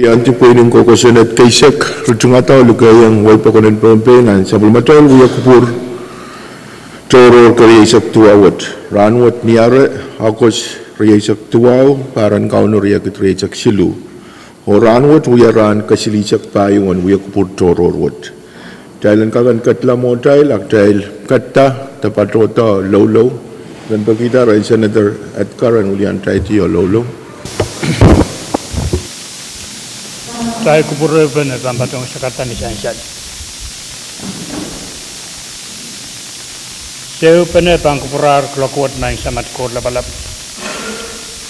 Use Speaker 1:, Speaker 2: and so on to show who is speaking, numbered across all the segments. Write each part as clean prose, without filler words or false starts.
Speaker 1: Anti pwedeng ko kusunod kay Sek, rutungataw lugayang way pa kunan pampinan sa bulmatol uya kupur toro kariyak tuawat ranwat niyare akos riyak tuaw paran kauno riyak riyak silu o ranwat uya ran kasilisak payungan uya kupur toro wat dahil kagan katla mo dahil akdahil katta tapatota lolo dan bagita rin Senator Edgar ulian tayo tiyo lolo.
Speaker 2: Tayo kupuro benar pambatong sakatan ni sansan. Saya benar pang kupurar kelokuat main samat kor labalap.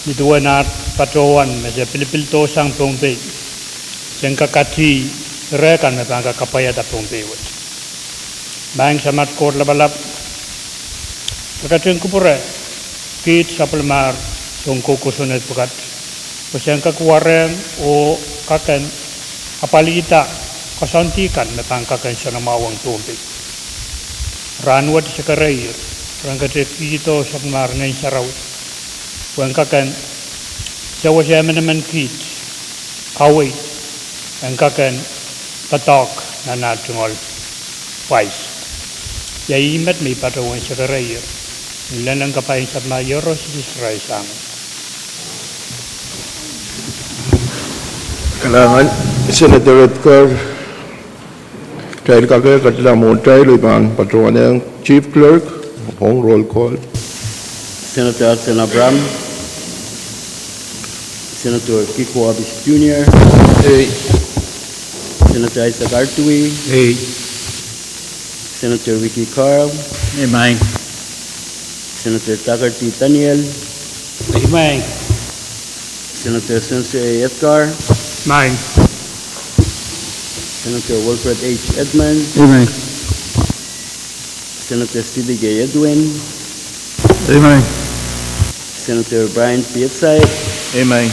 Speaker 2: Itu na patowan meja pilipil to sang pongpe. Jengka kati rekan me pang kapaya ta pongpe wet. Main samat kor labalap. Pagkateng kupura kit sapelmar tongko kusunet pukat. Pasangka kuwareng o kaken apalita kasantikan na tangkakan siya na mawang tubig. Ranwat sa karayir, rangkate kito sa marnay saraw. Wang kaken jawa siya naman kit, away, ang kaken tatok na natungol wais. Yaimat may patawan sa karayir, nilan ang kapain sa mayoro si Israel sa amin.
Speaker 1: Kailangan Senator Edgar dahil kagaya katila mo tayo ibang patrona ng Chief Clerk ang roll call.
Speaker 3: Senator Alton Abram, Senator Kiko Abis Jr.,
Speaker 2: Hey.
Speaker 3: Senator Isaac Artui,
Speaker 2: Hey.
Speaker 3: Senator Vicky Carl,
Speaker 2: Amen.
Speaker 3: Senator Tucker T. Daniel,
Speaker 2: Amen.
Speaker 3: Senator Sensor A. Edgar,
Speaker 2: Amen.
Speaker 3: Senator Wilfred H. Edmund,
Speaker 2: Amen.
Speaker 3: Senator Stevie J. Edwin,
Speaker 2: Amen.
Speaker 3: Senator Brian P. Epsite,
Speaker 2: Amen.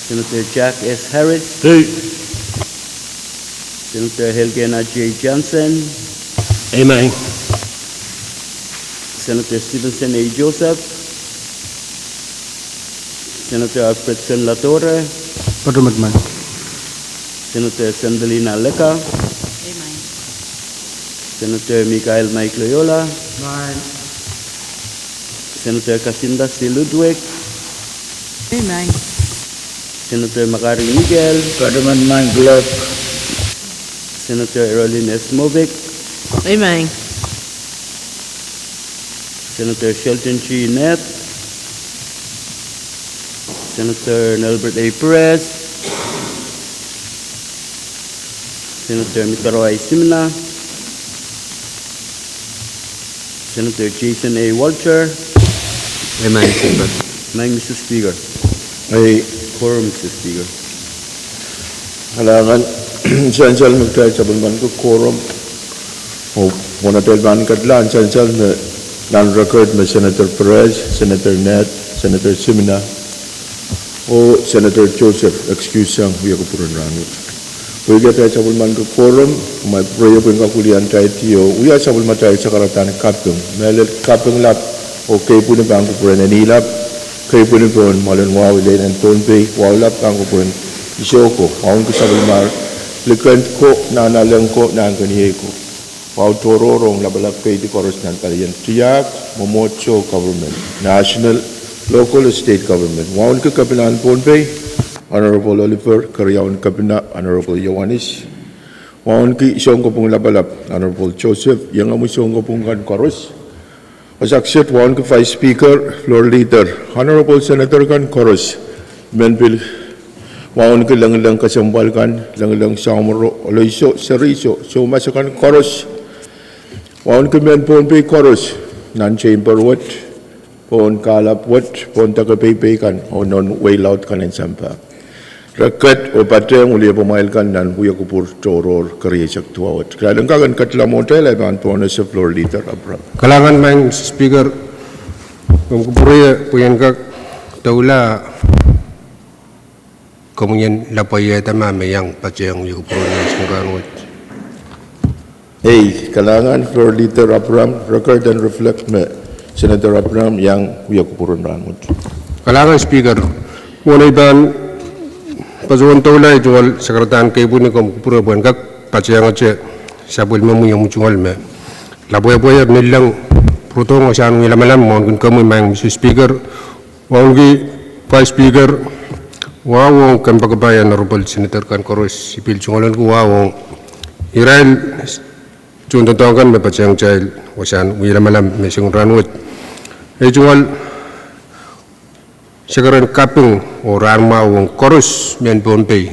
Speaker 3: Senator Jack S. Harris,
Speaker 2: Hey.
Speaker 3: Senator Helgena J. Johnson,
Speaker 2: Amen.
Speaker 3: Senator Stevenson A. Joseph, Senator Alfredson Latorre,
Speaker 2: Patumatman.
Speaker 3: Senator Sandalina Leca,
Speaker 4: Amen.
Speaker 3: Senator Mikael Mike Loyola,
Speaker 2: Amen.
Speaker 3: Senator Casinda C. Ludwig,
Speaker 4: Amen.
Speaker 3: Senator Macari Miguel,
Speaker 2: Patumatman Glock.
Speaker 3: Senator Erolyn S. Movic,
Speaker 4: Amen.
Speaker 3: Senator Shelton G. Net, Senator Nelbert A. Perez, Senator Mikaroy Simna, Senator Jason A. Walcher,
Speaker 5: Amen, Speaker.
Speaker 3: Mr. Speaker.
Speaker 1: Ay
Speaker 3: Quorum, Mr. Speaker.
Speaker 1: kailangan saan magtayo sa bulman ko quorum o muna tayo ban katlaan saan na non-record na Senator Perez, Senator Net, Senator Simina o Senator Joseph excuse ang huya ko puro rangot. Huya tayo sa bulman ko quorum may prayo ko yung kakulian tayo tiyo huya sa bulman tayo sa karatan kapung melet kapung lap o kayo po na bang ko puro nanilap kayo po na po malan wow ilayin ang tonpay wow lap ang ko puro isoko maun ko sa bulmar likan ko nanalang ko na ang kanihe ko wow tororong labalap kayo di koros ng kaliyan tiyak momocho government national local state government wow ka kapilan tonpay Honorable Oliver Karyawan Kabina, Honorable Yohanis. Wawan ki isong ko pong labalap, Honorable Joseph, yang amu isong ko pong Koros. Pasaksit, wawan ki Vice Speaker, Floor Leader, Honorable Senator Kan Koros. Menpil, wawan ki lang kasambal kan, lang samuro, oloiso, seriso, so masakan Koros. Wawan ki menpon pi Koros, non-chamber what, pon kalap what, pon tagapay kan, o non-way loud kan and sampa. Rakat o pateng uliya pumailkan dan huya kupur toror kariyak tuawat. Kaya kagan katla mo tayo laban po na sa floor leader Abram.
Speaker 5: Kalangan man, Speaker, kung kupuriya, puyan ka, taula, kumunyan lapaya tamame yang patsayang yung kupuriya ng sungkangot.
Speaker 1: Hey, kalangan floor leader Abram, record and reflect me Senator Abram yang huya kupurun rangot.
Speaker 5: Kalangan, Speaker, muna iban pazuan taula jungal sekretarian ke ibu ni kom pura buan kak paciang ace sabul memu yang jungal me la boya boya nilang protong asan ngila malam mon kun kamu mang Mr. Speaker wangi Vice Speaker wawong kan pagbayan honorable senator kan koros sipil jungalan ku wawong Israel contoh kan me paciang jail wasan ngila malam mesing ranwet jungal sekarang kapung orang mau korus men Bombay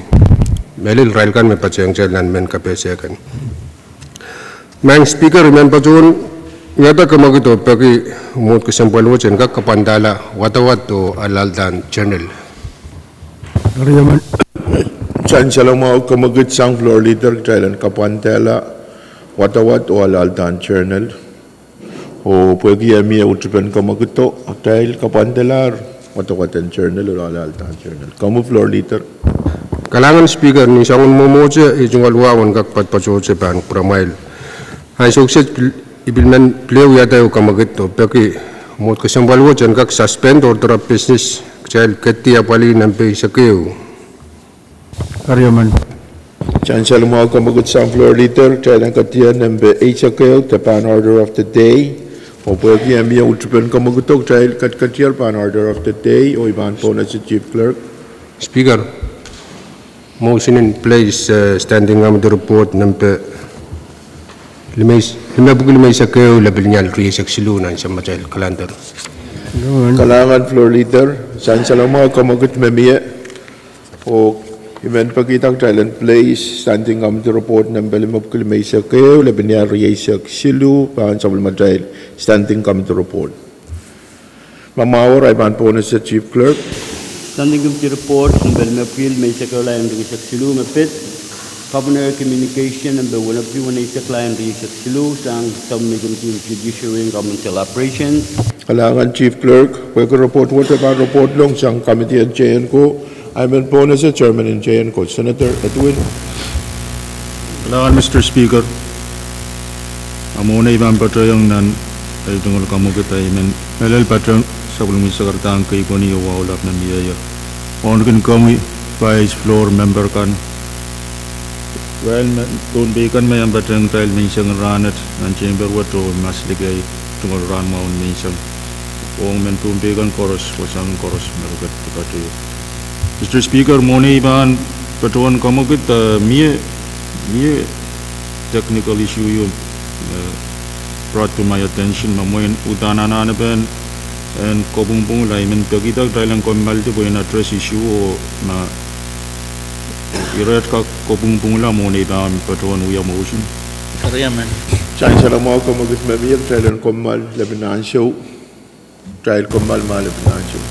Speaker 5: melil rail kan me paceng jalan men KPC kan mang speaker men pacun ngata kemag itu bagi mut kesempatan wajan kak kapandala watawat to alaldan channel
Speaker 1: Chan salam mau kemagit sang floor leader Thailand kapantela watawat o alaltan channel o pagi ami utupan kamagito Thailand kapantelar watawatan channel o alaltan channel kamu floor leader
Speaker 5: kalangan speaker ni sangun momoje jungal wawan kak patpacoce ban pramail hai sukses ibilmen pleu ya tayo kamagit to bagi mut kesempatan wajan kak suspend order of business child ketia pali nampe sakeu
Speaker 2: Karyaman.
Speaker 1: Chan salam mau kemagit sang floor leader Thailand katia nambe 8 sakeo tapan order of the day o pagi ami utupan kamagutok Thailand katia pan order of the day o iban po na si chief clerk
Speaker 5: Speaker, motion in place standing on the report number lima buku lima sakeu label nyal riak silunan sama jail kalender.
Speaker 1: kalangan floor leader Chan salam mau kamagut memia o event pagitak Thailand place standing on the report number 5 kilometer sakeu label nyal riak silu pan sabul majail standing on the report mamawar iban po na si chief clerk
Speaker 3: Standing committee report number April May Sakala and Risak Silu Mapit Governor Communication number 1 April 1 Sakala and Risak Silu sang Subcommittee of Judiciary and Governmental Operations
Speaker 1: kalangan chief clerk pwede report what about report long sang committee at JN ko I'm in bonus as chairman in JN ko Senator Edwin
Speaker 6: Kailangan Mr. Speaker, amuna ibang patrayang nan ay tungkol kamugit ay melal patrang sa kulungi sa kartang kay kuni wawalap na miyaya. Onkin kami vice floor member kan. Well, tunbi kan may ang patrang trial minsang ranat ng chamber wato mas ligay tungkol ran maun minsang. Ong men tunbi kan koros wasang koros merugat pagkatiyo. Mr. Speaker, muna ibang patrang kamugit miya technical issue yun brought to my attention mamoy utanana na ben and kobung lai men pagita Thailand komal ti buena address issue o na irat ka kobung la mo ni dam patron uya motion
Speaker 4: Karyaman.
Speaker 1: Chan salam mau kamagut memia Thailand komal Lebanon show Thailand komal ma Lebanon show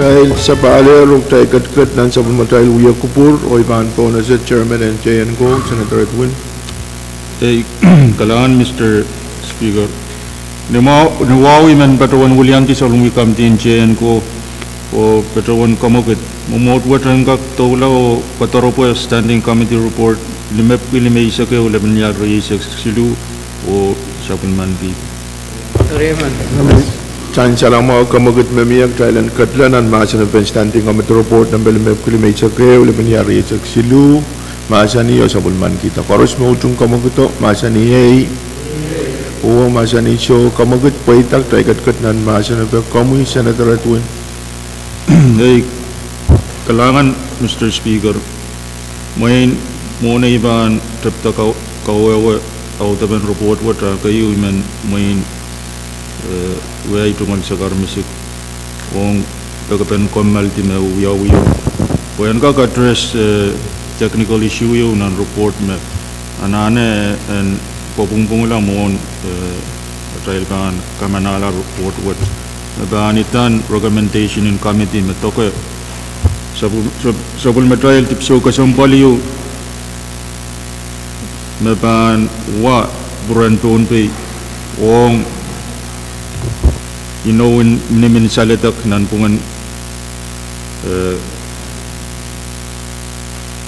Speaker 1: Dahil sa paalir ug tayo katkat ng sabon mo tayo Uya Kupur o iban po na sa Chairman and JNCO, Senator Edwin.
Speaker 6: Kailangan, Mr. Speaker. Nawawi man Patawan William ti sa lungi kamtin JN ko o Patawan kamukit. Mumot watan kak tawla o kataro po standing committee report limep kilimay isa kayo laban niya reisak silu o sapin man di.
Speaker 1: Chan salang mga kamagot mamiyag Thailand katlanan masa na standing committee report ng Belimep Kulimay sa kayo laban niya reisak silu masa niyo sa bulman kita. Karos mo utong kamagoto masa niyay uwang masa ni show kamagot paitak tayo katkat nan masa na kamuy Senator Edwin.
Speaker 6: Kailangan, Mr. Speaker, may muna iban tapta kawawa au taban report wata kayo iman may way tungal sa karmisik ong tagapan komal ti na uyaw wayan ka address technical issue yun ng report me anane and popungpung lang mo trial ban kamanala report what banitan recommendation in committee me toke sabul material tipso kasampaliyo maban wa buranton pe ong inawin nimin salitak nan pungan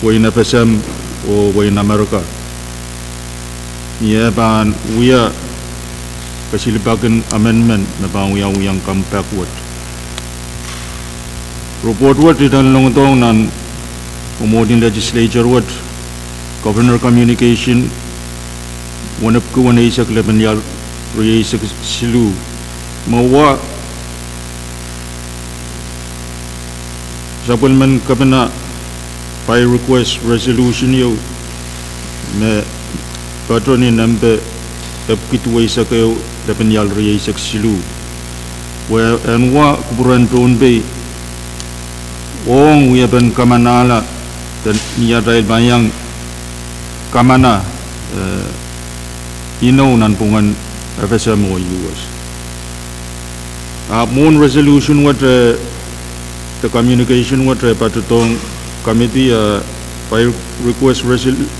Speaker 6: way na pesam o way na Amerika niya ban uya kasilibagan amendment na ban uyang come backward report what itan long tong nan umodin legislature what governor communication wanap ko wana isak leban yal isak silu mawa sapul man kabana by request resolution yo me patroni nambe epkitu isak yo leban yal isak silu wa anwa kuburan ton be ong uyaban kamanala dan niya dahil bayang kamana nan pungan FSM o US. Moon resolution what the communication what patutong committee by request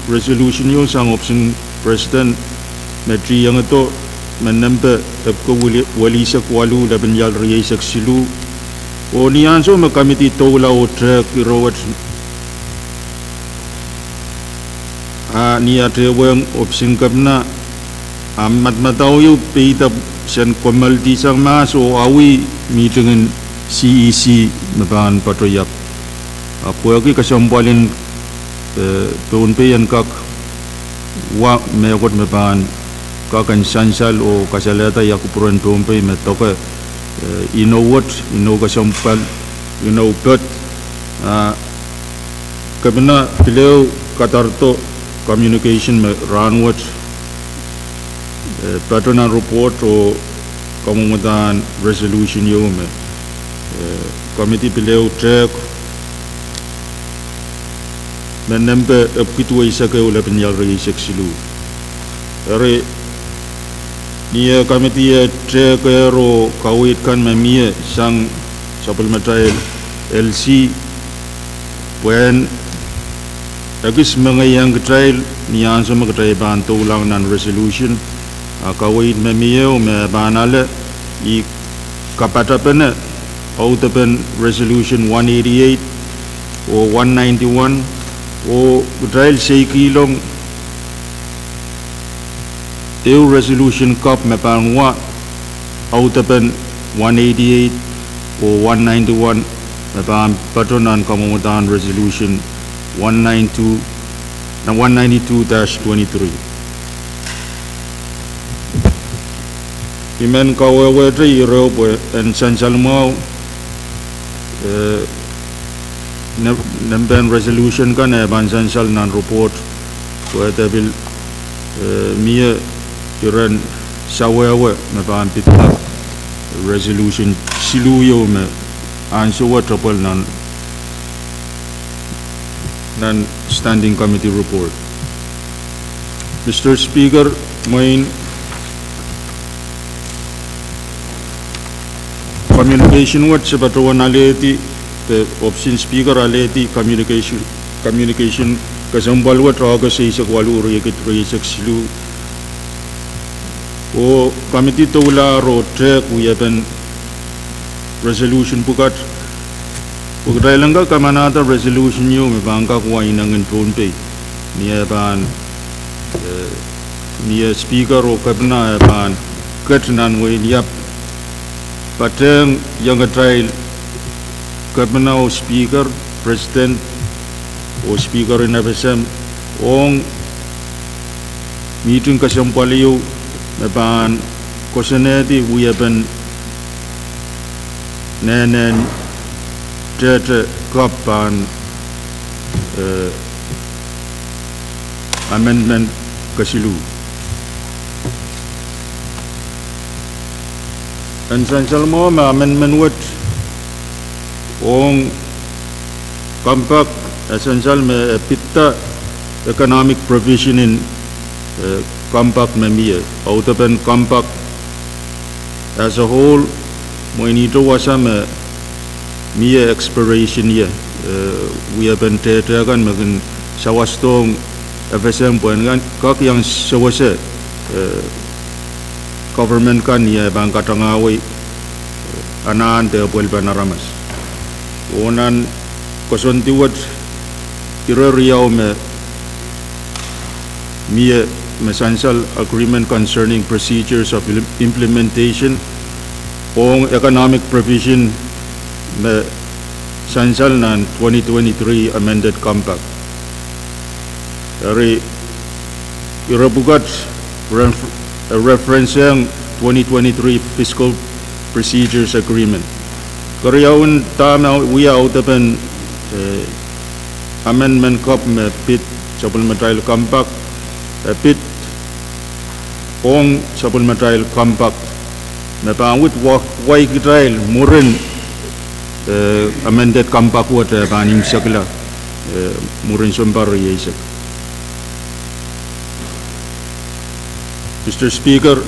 Speaker 6: resolution yung sang option president metri yang ito menempe tapko wali sa kwalu laban yal riyasak silu o niyan so committee tawla o track irowat niya trewang option kapna amat mataw yung pita siyan komalti sang mas o awi meeting CEC mabahan patroyap apo aki kasampalin tuon pe yan kak wa mayakot mabahan kakan sansal o kasalata yakupuran tuon pe matoka inowat ino kasampal inowat kabina pileo katarto communication ranwat patronan report o kamungutan resolution yo me committee pileo track menempe epkitu isa kayo lapin yal reisak silu are niya committee track ero kawit kan mamie sang supplementary LC when agis mga yang trial niyan sa mga trial bantu lang nan resolution kawit mamiyo me banale I kapatapen autapen resolution 188 o 191 o trial say kilong eu resolution kap me pangwa autapen 188 o 191 me pang patronan kamungutan resolution 192 na 192-23 imen kawawa tri Europe and sansal mau nemben resolution kan ban sansal nan report ko tabil mia iran sawawa na ban pitla resolution siluyo me anso wa trouble nan standing committee report. Mr. Speaker, main communication wat sa patawan aleti the option speaker aleti communication kasambal wat raga sa isak walu riyakit riyak silu o committee to wala ro track uyapan resolution bukat Pagkatay lang ka kamanata resolution nyo may bangka kuha inangin punpe niya ban niya speaker o kabna ban katnan way niyap pateng yang trial kabna o speaker president o speaker in FSM ong meeting kasampaliyo may ban kosaneti uyapan nenen Tete kapan amendment kasilu. Ansan mo amendment wat ong compact essential me pitta economic provision in compact memia out of an compact as a whole mo inito wasam Mia expiration ya, we have been taken makin sawastong FSM pun kan kak yang sawase government kan ya bangka tangawai anan te apel panaramas. Onan kosontiwat kira riau me Mia essential agreement concerning procedures of implementation on economic provision the Sansal nan 2023 amended compact. Dari irabugat reference yang 2023 fiscal procedures agreement. Karyawan tama we out open amendment cop me pit supplementary compact pit ong supplementary compact. Na pangwit wai kitrail murin amended compact wat banim sakla murin sombar yaisak. Mr. Speaker,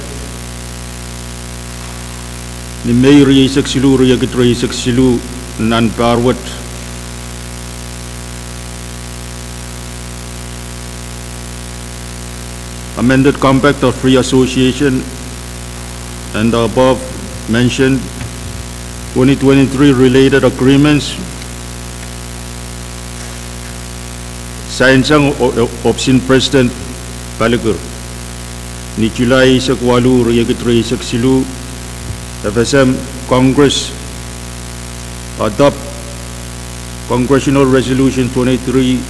Speaker 6: ni may yaisak silu riyakit yaisak silu nan parwat amended compact of free association and the above mentioned 2023 related agreements signed sang option President Balagur ni July sakwalu riyakit riyak silu FSM Congress adopt Congressional Resolution 2308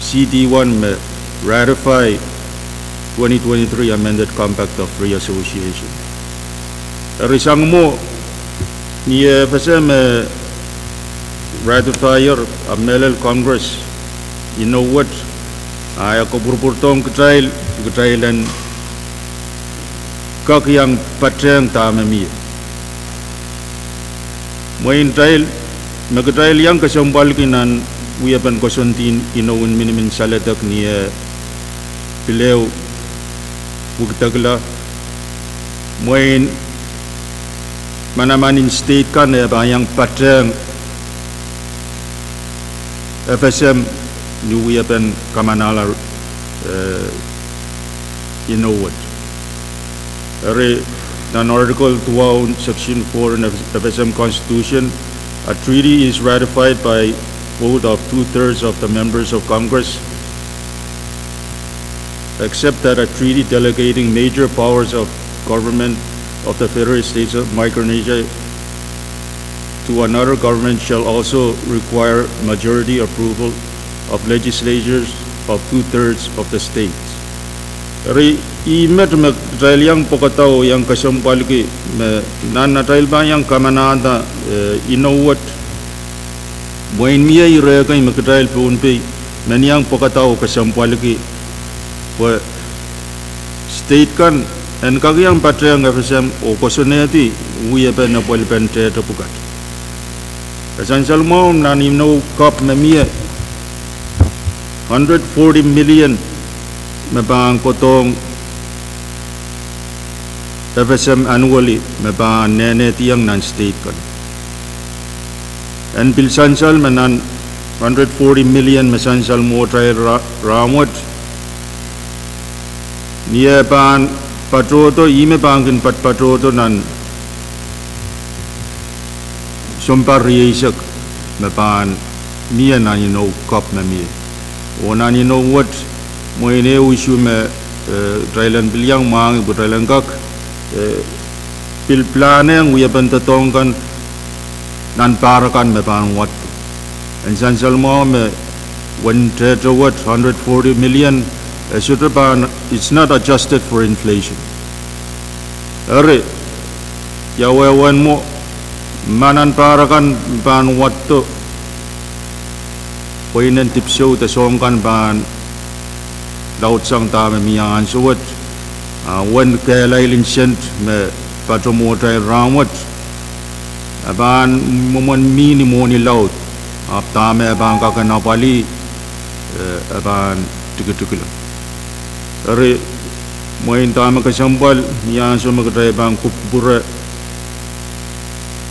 Speaker 6: CD1 ratify 2023 amended compact of free association. Risang mo ni FSM ratifier of Melel Congress, you know what? Ay ako purpurtong ketrailan kak yang patreng tamami. Moin trail magtrail yang kasambal kinan uyapan kosontin inawin minimin saladak ni pilew bugtagla moin manamanin state kan bayang patreng FSM ni uyapan kamanala you know what an article 12 section 4 in FSM Constitution, a treaty is ratified by vote of 2/3 of the members of Congress, except that a treaty delegating major powers of government of the Federal States of Micronesia to another government shall also require majority approval of legislatures of 2/3 of the states. Imet trail yang pokataw yang kasampal ki nan trail ba yang kamanada inawat buin miya ireka yung trail pun pe men yang pokataw kasampal ki wa state kan en kagyang patreng FSM o kosoneti uya pa na polpen te pukat kasansal mo nanim no kap na miya 140 million mabang kotong FSM annually me ba nene tiang nan state kan. And bil sansal menan 140 million me sansal mo trial ramot. Niya ban patroto ime bangin patroto nan sompar riyesak me ban niya nan kop me mi. O nan what mo ine issue me trailan bilyang mang bu trailan kak pil plane ang uya pentatongkan nan parakan me ban what and sansal mo me when to what 140 million it's not adjusted for inflation. Are yawan mo manan parakan ban what to poinen tipso ta songkan ban laut sang ta me miyan suwat when kailay linsent me patromotai ramot aban momon mini moni laut ap ta me aban kakanapali aban tikitukulo are moin ta me kasambal miyan so magdai bang kupura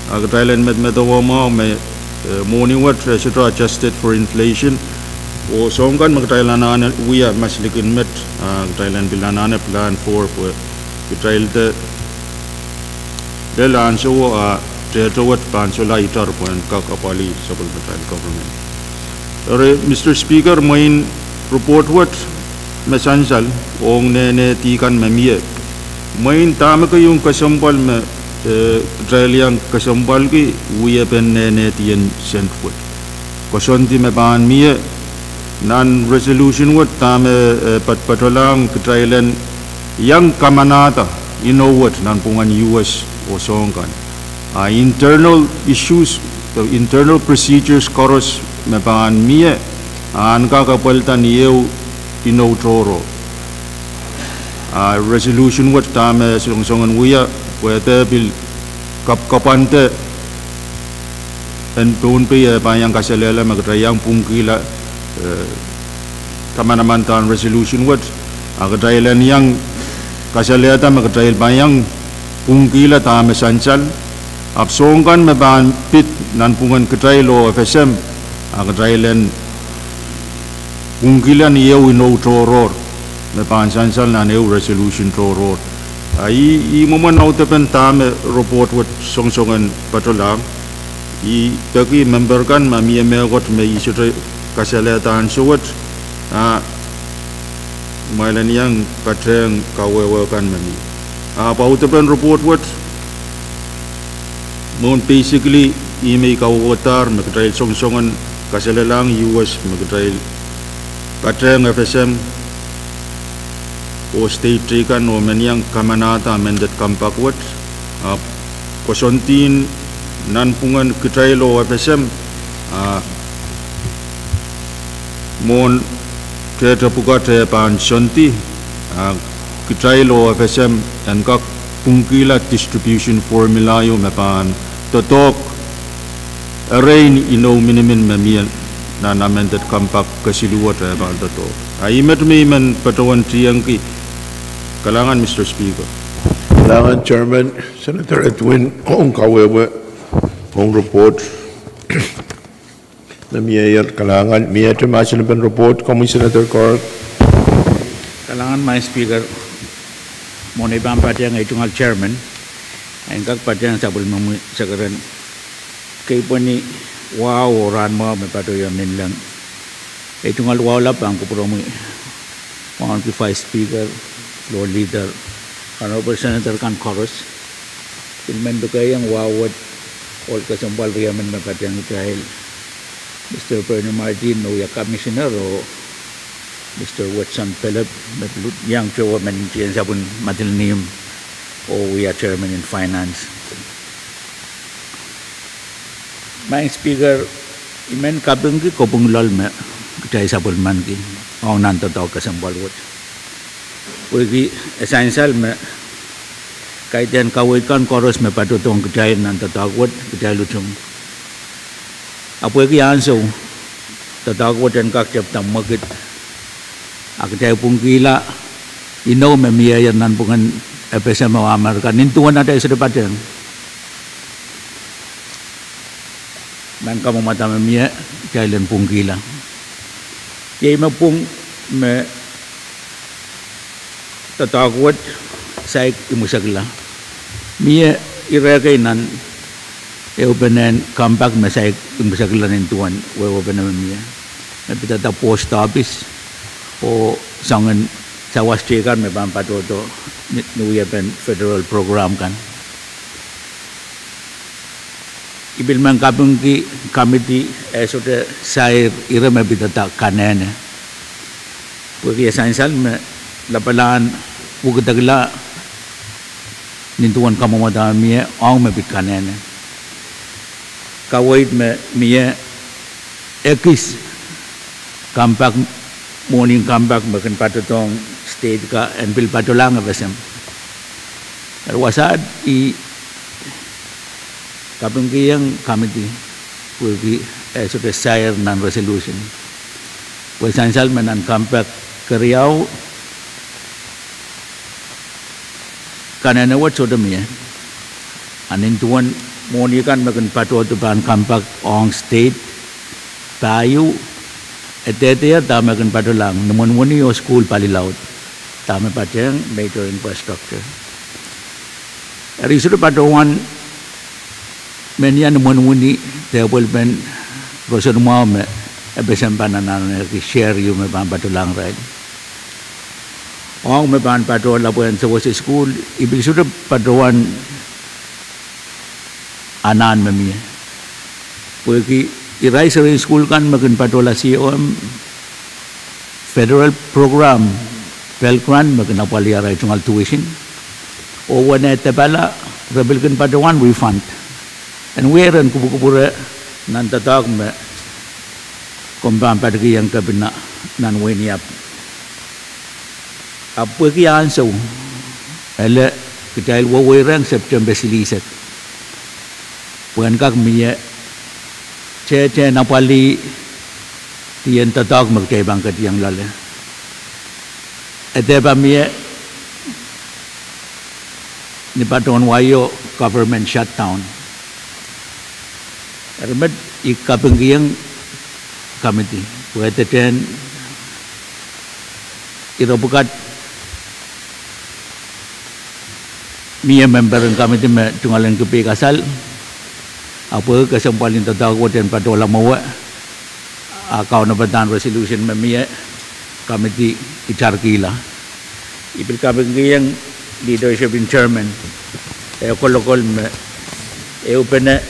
Speaker 6: agdailen med medawama me money what should adjusted for inflation o songkan magtailan we are maslikin met Thailand bilanane plan for Thailand the land so to what pansola itar point kakapali sabal Thailand government. Mr. Speaker, main report what mesansal ong nene tikan memie main tama ko yung kasambal me Australian kasambal ki we pen nene tien sent foot kosonti me ban mie nan resolution what tame patolang Thailand yang kamanata what nan pungan US o songkan internal issues the internal procedures koros me ban mie an kakapaltan yeu toro resolution what tame songan uya whether bil kapante en pun pe bayang kasalela magrayang pungkila kamanamantan resolution what agdailan yang kasaleta magdail bayang pungkila tame sansal absongkan me ban pit nan pungan ketailo FSM agdailan pungkila nieu toror me ban sansal nan eu resolution toror I momen nautapen tame report what songsongan patolang I tagi member kan mami megot me isu kasalatan suwat mailan yang patreng kawewe kan mami pautapen report what mon basically ime kawatar magtrail songsongan kasalalang US magtrail patreng FSM o state trikan o menyang kamanata amended kampakwat kosontin nan pungan kitailo FSM mon teta pugate pan sonti kitailo FSM and kak pungkila distribution formula yo mepan totok arraign minimin memian nan amended kampak kasiluwat ban totok imet men patawan triyangki kalangan Mr. Speaker.
Speaker 1: Kalangan Chairman Senator Edwin Ong Kawewe Ong report na miyayar kalangan miyayar masin pen report kami Senator Clark.
Speaker 7: Kalangan my Speaker mo na ibang pati ang itungal Chairman ang kag pati ang sabol mo sakaran kay po ni wow oran mo may patuyan nilang itungal wow lapang kupuro mo 155 Speaker Floor Leader, Honorable Senator Kan Koros, ilmen kayang wawad all kasambal riyaman magkatyang dahil Mr. Perno Martin o ya Commissioner o Mr. Watson Philip yang chawa manintiyan sabon matilnium o ya Chairman in Finance. My Speaker, imen kabang ki kopong lal me kaya sabon man ki o nanto tao kasambal wad. Wagi essential me kahit yan kawikan koros me patutong kitayin ng tatagwad kitayin lutong apo yung yanso tatagwad yan kaktyap tamagit akitayin pong kila inaw me miyayan nan pungan FSM Amerika nintuan ada sudah padang man kamu mata memia jailan punggila ye mapung me tatakut saya imusagla mia irakainan benen comeback me saya imusagla nintuan benen mia napita ta post office o sangan sawas cekan me bampat oto nuya pen federal program kan ibil man kapung ki committee sudah saya ira me bitata kanene porque esencial me lapalan bukatagla nintuan kamu mata mie ang me bit kanene kawait me mie ekis kampak morning comeback makan patutong state ka and bil patulang avasam wasad I kapung kiyang committee pulki sudah share nan resolution esencial menan comeback Keriau kanana wat sudah mie anin tuan morning kan makan patutupan comeback on state tayu Etetea tama kan patulang namun yo school palilaut tama pateng major infrastructure. Ari sudah patuan menya namun development proses mau me ebesam pananan ki share you me pan patulang right. Ong me pan patuan lapuan sa school ibil sudah patuan anan memia. Pergi Irai sering school kan makin patola COM federal program Pell Grant makin apa liarai tungal tuition o wana tebala rebelkan padawan refund and wearan kubu-kubura nan tatak me kombang padagi yang kabina nan weniap apa ki ansau ele kitail wawerang September silisat bukan kak miye Cece napali tiyan tatak magkay bangkat yang lala. Ete pa miye ni paton wayo government shutdown. Ermed ikapengiyang committee. Pwede ten irobukat miye member ng committee me tungalan kepi kasal. Apa kesempatan tertawa dan pada ulama wa kau nabatan resolution memia committee icar kila ibil kami yang leadership in chairman kolokol me upene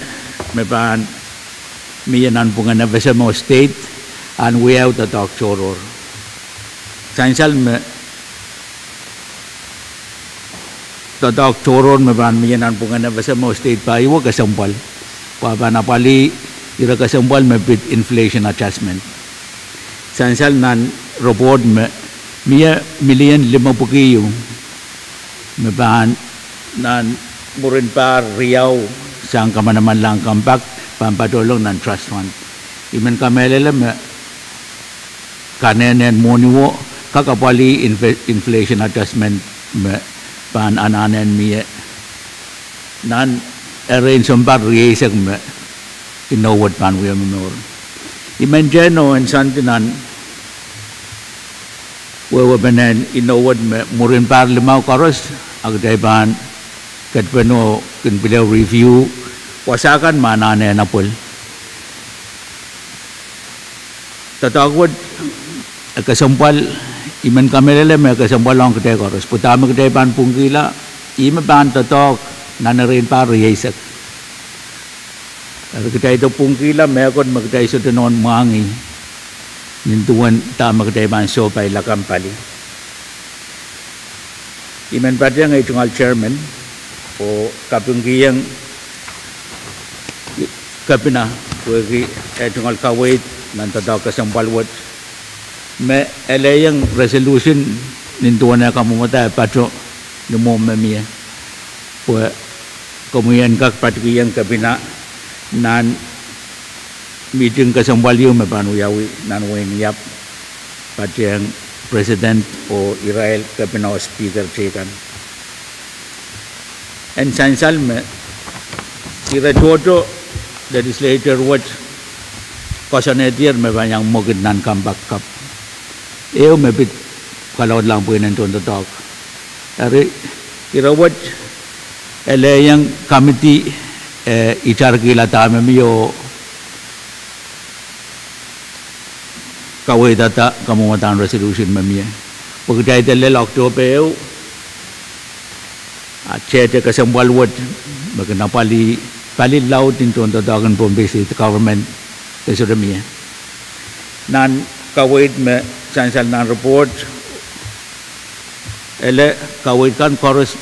Speaker 7: me pan mia nan pungan na besamo state and we out the talk choror sainsal me tatak choror me pan mia nan pungan na besamo state pa iwo kesempal Panapali ira kasambal mebit inflation adjustment. Sansal nan report me mia million 50 mebahan nan murin par Riau sang kamanaman lang kampak pampatulong nan trust fund. Iman kamelele me kanenen moniwo kakapali inflation adjustment me pan ananen mia nan arrange sombar riesag me inowat pan we menor imenjeno en santinan wewe benen inowat me murin par limau karos agdai ban katpeno kin bilaw review wasakan manane napol tatagod kasampal imen kamelele me kasampal lang kadai karos putama kadai ban punggila ima ban tatok nanarin paro yaisak. Kita itu pungkila mekon magday sa tanon mangi nintuan ta magday man so pay lakam pali. Iman pa diyan ay tungal chairman o kapungkiyang kapina wagi tungal kawait nantadaw kasampalwat me elayang resolution nintuan na kamumata patro numomamiya po kemudian kak patikiyang kabina nan meeting kasambalyo mapanu yawi nan wen yap patiyang president o Israel kabina speaker cekan En sansal me ira jodo legislator wat kosanetier me banyang mogid nan kambak kap. Eu me bit kalau lang po nan ton talk. Ari ira wat ele yang committee itar kila tama miyo kawai data kamumatan resolution mamiya. Pagkatay tele Oktober eu Cete kasambal wad magana pali laut into the dagan Bombay State government esodemia. Nan kawait me sansal nan report ele kawait kan chorus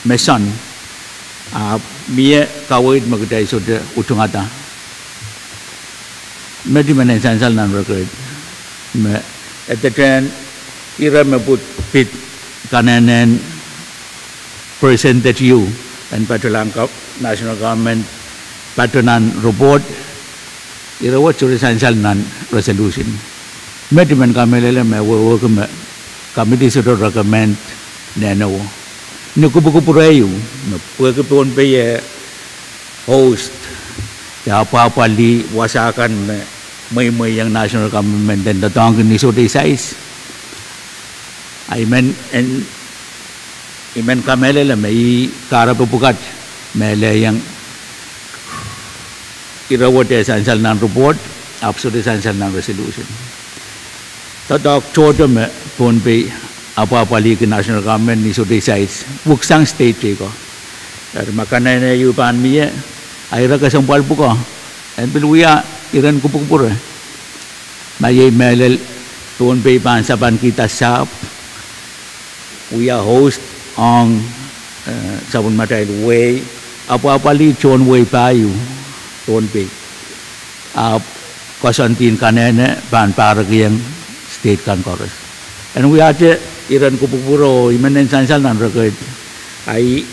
Speaker 7: mesan mie kawait magdai sode utungata. Medi mana sansal nan record me at the time ira me put pit kanan presented you and Patulangkap national government patronan report irawa curi sansal nan resolution mediman kamelele me work me committee sudah recommend neno ni kubu purayu me puak pun pe host ya apa li wasakan me yang national government dan datang ni sudah size Iman kamele la mai kara pupukat mele yang irawat sansal nan report absolute sansal nan resolution. Tadak chodo me pun pe apa li ke national government ni so decide buksang state ko. Makana na yupan miye aira ka sampal puka en peluya iran kupupur. Mai mele pun pe pan saban kita sap we are host on Sabun Matai Way. Apa li John Way payu John Bay. Kosantin kanene ban paragiang state kan chorus. And we are iran kupupuro imanen sansal nan record. Ai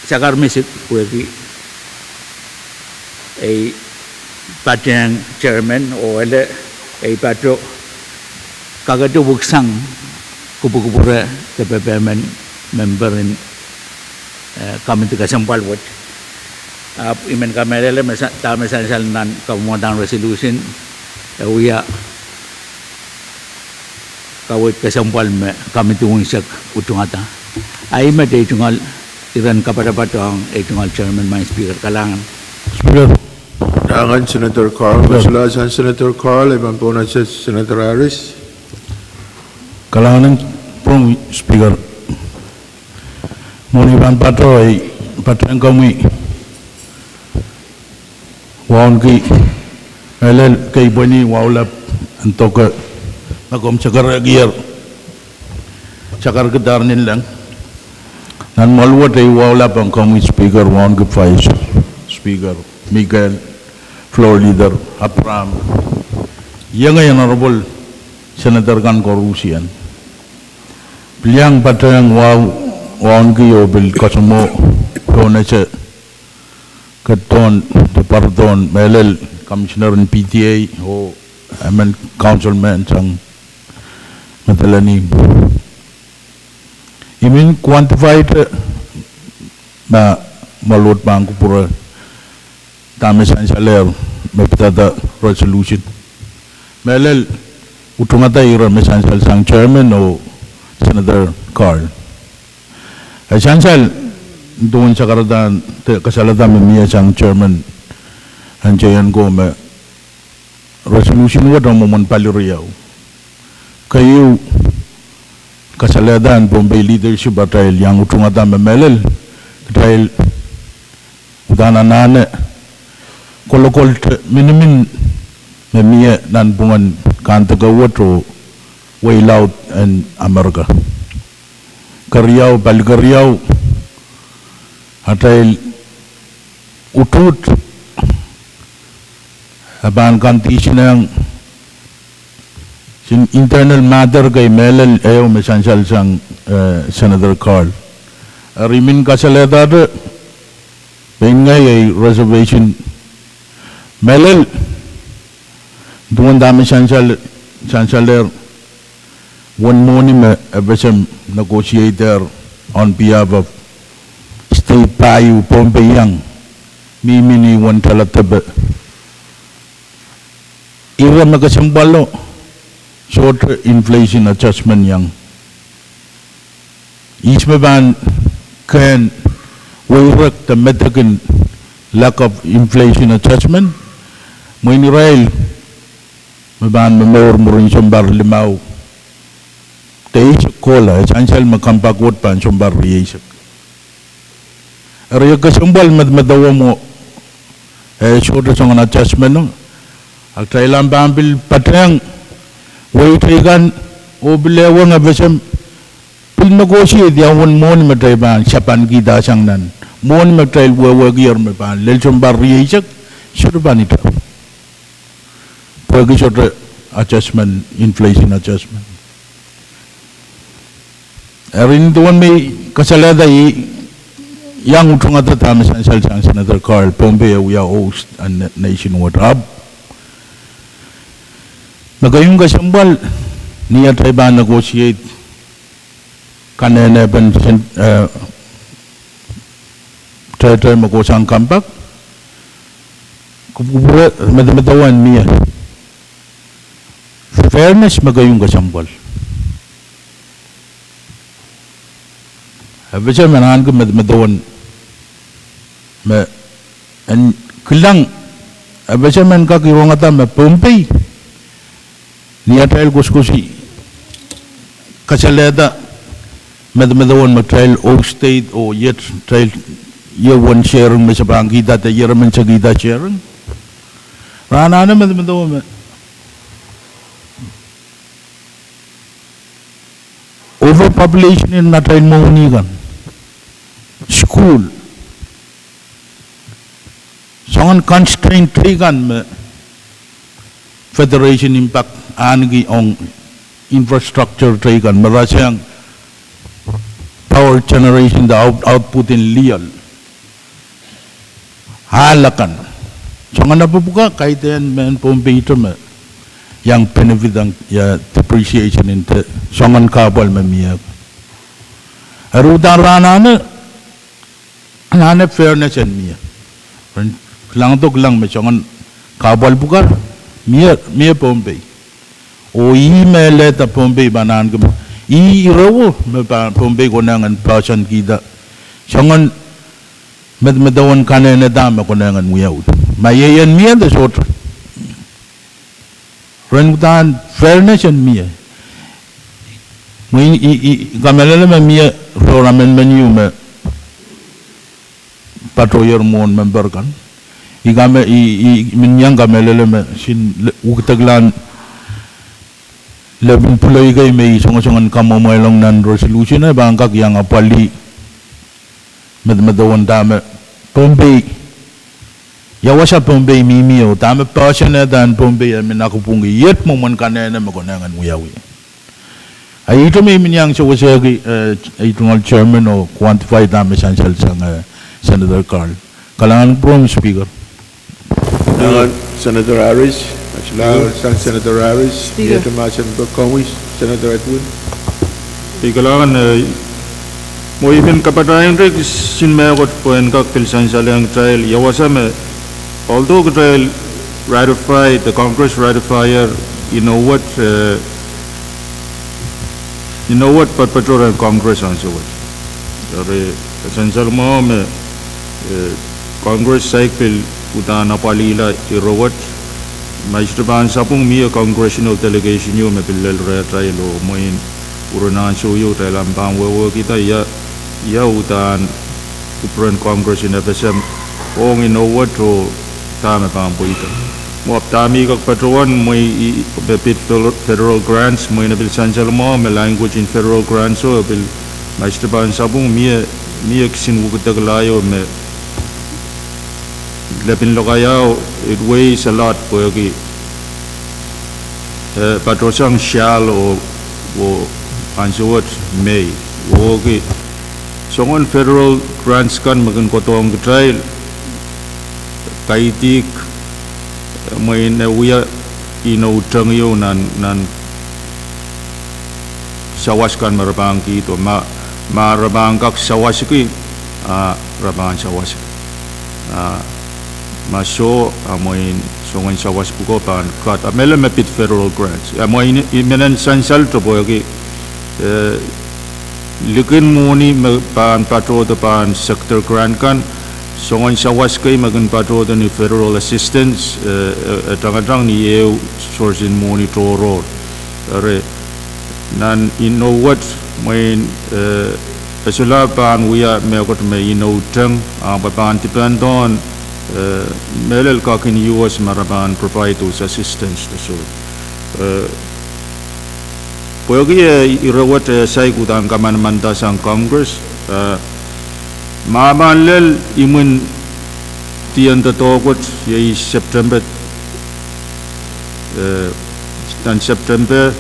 Speaker 7: sakar mesik kueki a patang chairman or a patro kagatu buksang kupu-kupura TPPMN member in committee kasampal wat imen kamerele tama sansal nan kamumutan resolution uya kawit kasampal me committee wungsak utungata ay me day tungal iran kepada patong tungal chairman my speaker kalangan
Speaker 1: Speaker. Dangan Senator Carl, Masulasan Senator Carl, ibang po na siya Senator Harris.
Speaker 8: Kalangan pun speaker Moniban Patroy Patran kami wan ki elel kay bani waulap antok nagom cakar gier cakar gedar nilang nan malwat ay waulap ang kami speaker wan ki vice speaker Miguel floor leader Apram yang honorable Senator kan Korusian Beliang patang wan kiyo bil kasmo donace keton departon melel commissioner in PTA o amen councilman sang matalani imin quantified na malut bangku pura tamis saler meptada resolution melel utumata ira mesansal sang chairman o Senator Carl. Sansal doon sa karatan kasalatan miya sang chairman hanjayan ko me resolution wa daw mo paliriyaw. Kayo kasalatan Bombay leadership dahil yang utungatan memelel dahil dananane kolokol minimin miya nan bungan kantagawat o way loud in America. Karyau, Balkaryau, atay utut, aban kanti sinang sin internal matter kay melel ayaw mesansal sang Senator Carl. Rimin kasaledad, pengay ay reservation melel, doon dami sansaler one morning a negotiator on behalf of State Payu Pompeyang, Mimini Wantalatabe. Ira magkasambalo, short inflation adjustment yang. Ismaban can work the metakan lack of inflation adjustment. Moin Israel, maban memor murin sombar limau. Teis kola, essential makampak wot pan sombar riyesek. Area kasambal madawa mo short song adjustment no. Al trailam bambil patang way trigan oblewa nga besem pil negotiate yang won mon matay ban siapan kita sang nan mon matay wawa gier me ban lel sombar riyesek surban ito. Pergi short adjustment, inflation adjustment. Erin tuan may kasalada yang utong at tamis ang Senator Carl Pompeo we are host and nationwide hub. Magayong kasambal niya tayo ba negotiate kanina ban tayo magosang kampak kubura madawan niya fairness magayong kasambal. Habis saya menahan ke madawan and kilang habis saya men ka kirong ata me Pompey niya trial kuskusi kasaleda madawan mag trial o state o yet trial year one sharing me sa bangkita ta year man sa gita sharing rana na madawan overpopulation in natin mahunigan school songan constraint trigan me federation impact angi ong infrastructure trigan marasyang power generation the output in lial halakan songan napupuka kahit yan men Pompeo me yang benefit ang ya depreciation inte songan kabal mamiya arudan rana na fairness and miya lang to lang me songan kabal bukar miya Pompey o email ta Pompey banan ko irawo me Pompey ko nangan person kita songan medmedawan kanena dama ko nangan muyaw mayayan miya the short Rengutan fairness and miya. Mui kamelele me miya roramen menu me patroyer mon member kan. Ikame minyang kamelele me sin ukitaglan lebih pulai kay may songan kamo mo lang nan resolution na bangkak yang apali medmedawan dame Pompey. Yawasa Pompey mimio tama person na dan Pompey amin ako pungi yet mo man kanena magunangan muyawi. Ay ito may minyang sa wasagi itong chairman o quantify dami sansal sang Senator Carl. Kalangan po speaker.
Speaker 1: Senator Harris, sang Senator Harris, ito masan ko kawis Senator Edwin.
Speaker 6: Kalangan mo even kapatayan rin sinmayakot po ang kakpil sansal ang trial yawasa me. Although the trial ratified, the Congress ratifier, you know what perpetrator and Congress answer what. Essential mo me Congress cycle utana palila irowat maistroban sapung mi congressional delegation yo me pilal trial o moin urunan so yo trial ambang wewe kita ya utan upran Congress in FSM ong you know what to tama pang puita. Mo aptami kag patroan mo bepit federal grants mo na bil sansal mo may language in federal grants so bil maistraban sabung mi kisin wugtaglayo me lepin lokayaw it weighs a lot po yogi patrosang shall o answer what may wogi songon federal grants kan magan kotong trial kaitik may nauya inautang yun nan sawaskan marapang kito ma rabang kak sawasiki rabang sawas ma show amoin songon sawas buko pan kat amela mepit federal grants amoin imenen sansal to boyagi likin muni pan patro to pan sector grant kan songon sawas kay magan patro to ni federal assistance tangadang ni eu source in muni to road are nan know what main Pasula pan uya me got me tang pan depend on melel kakin US maraban provide those assistance to so poyogi irawat sai kudang kaman manta sang Congress maban lel imun tian to got ye September dan September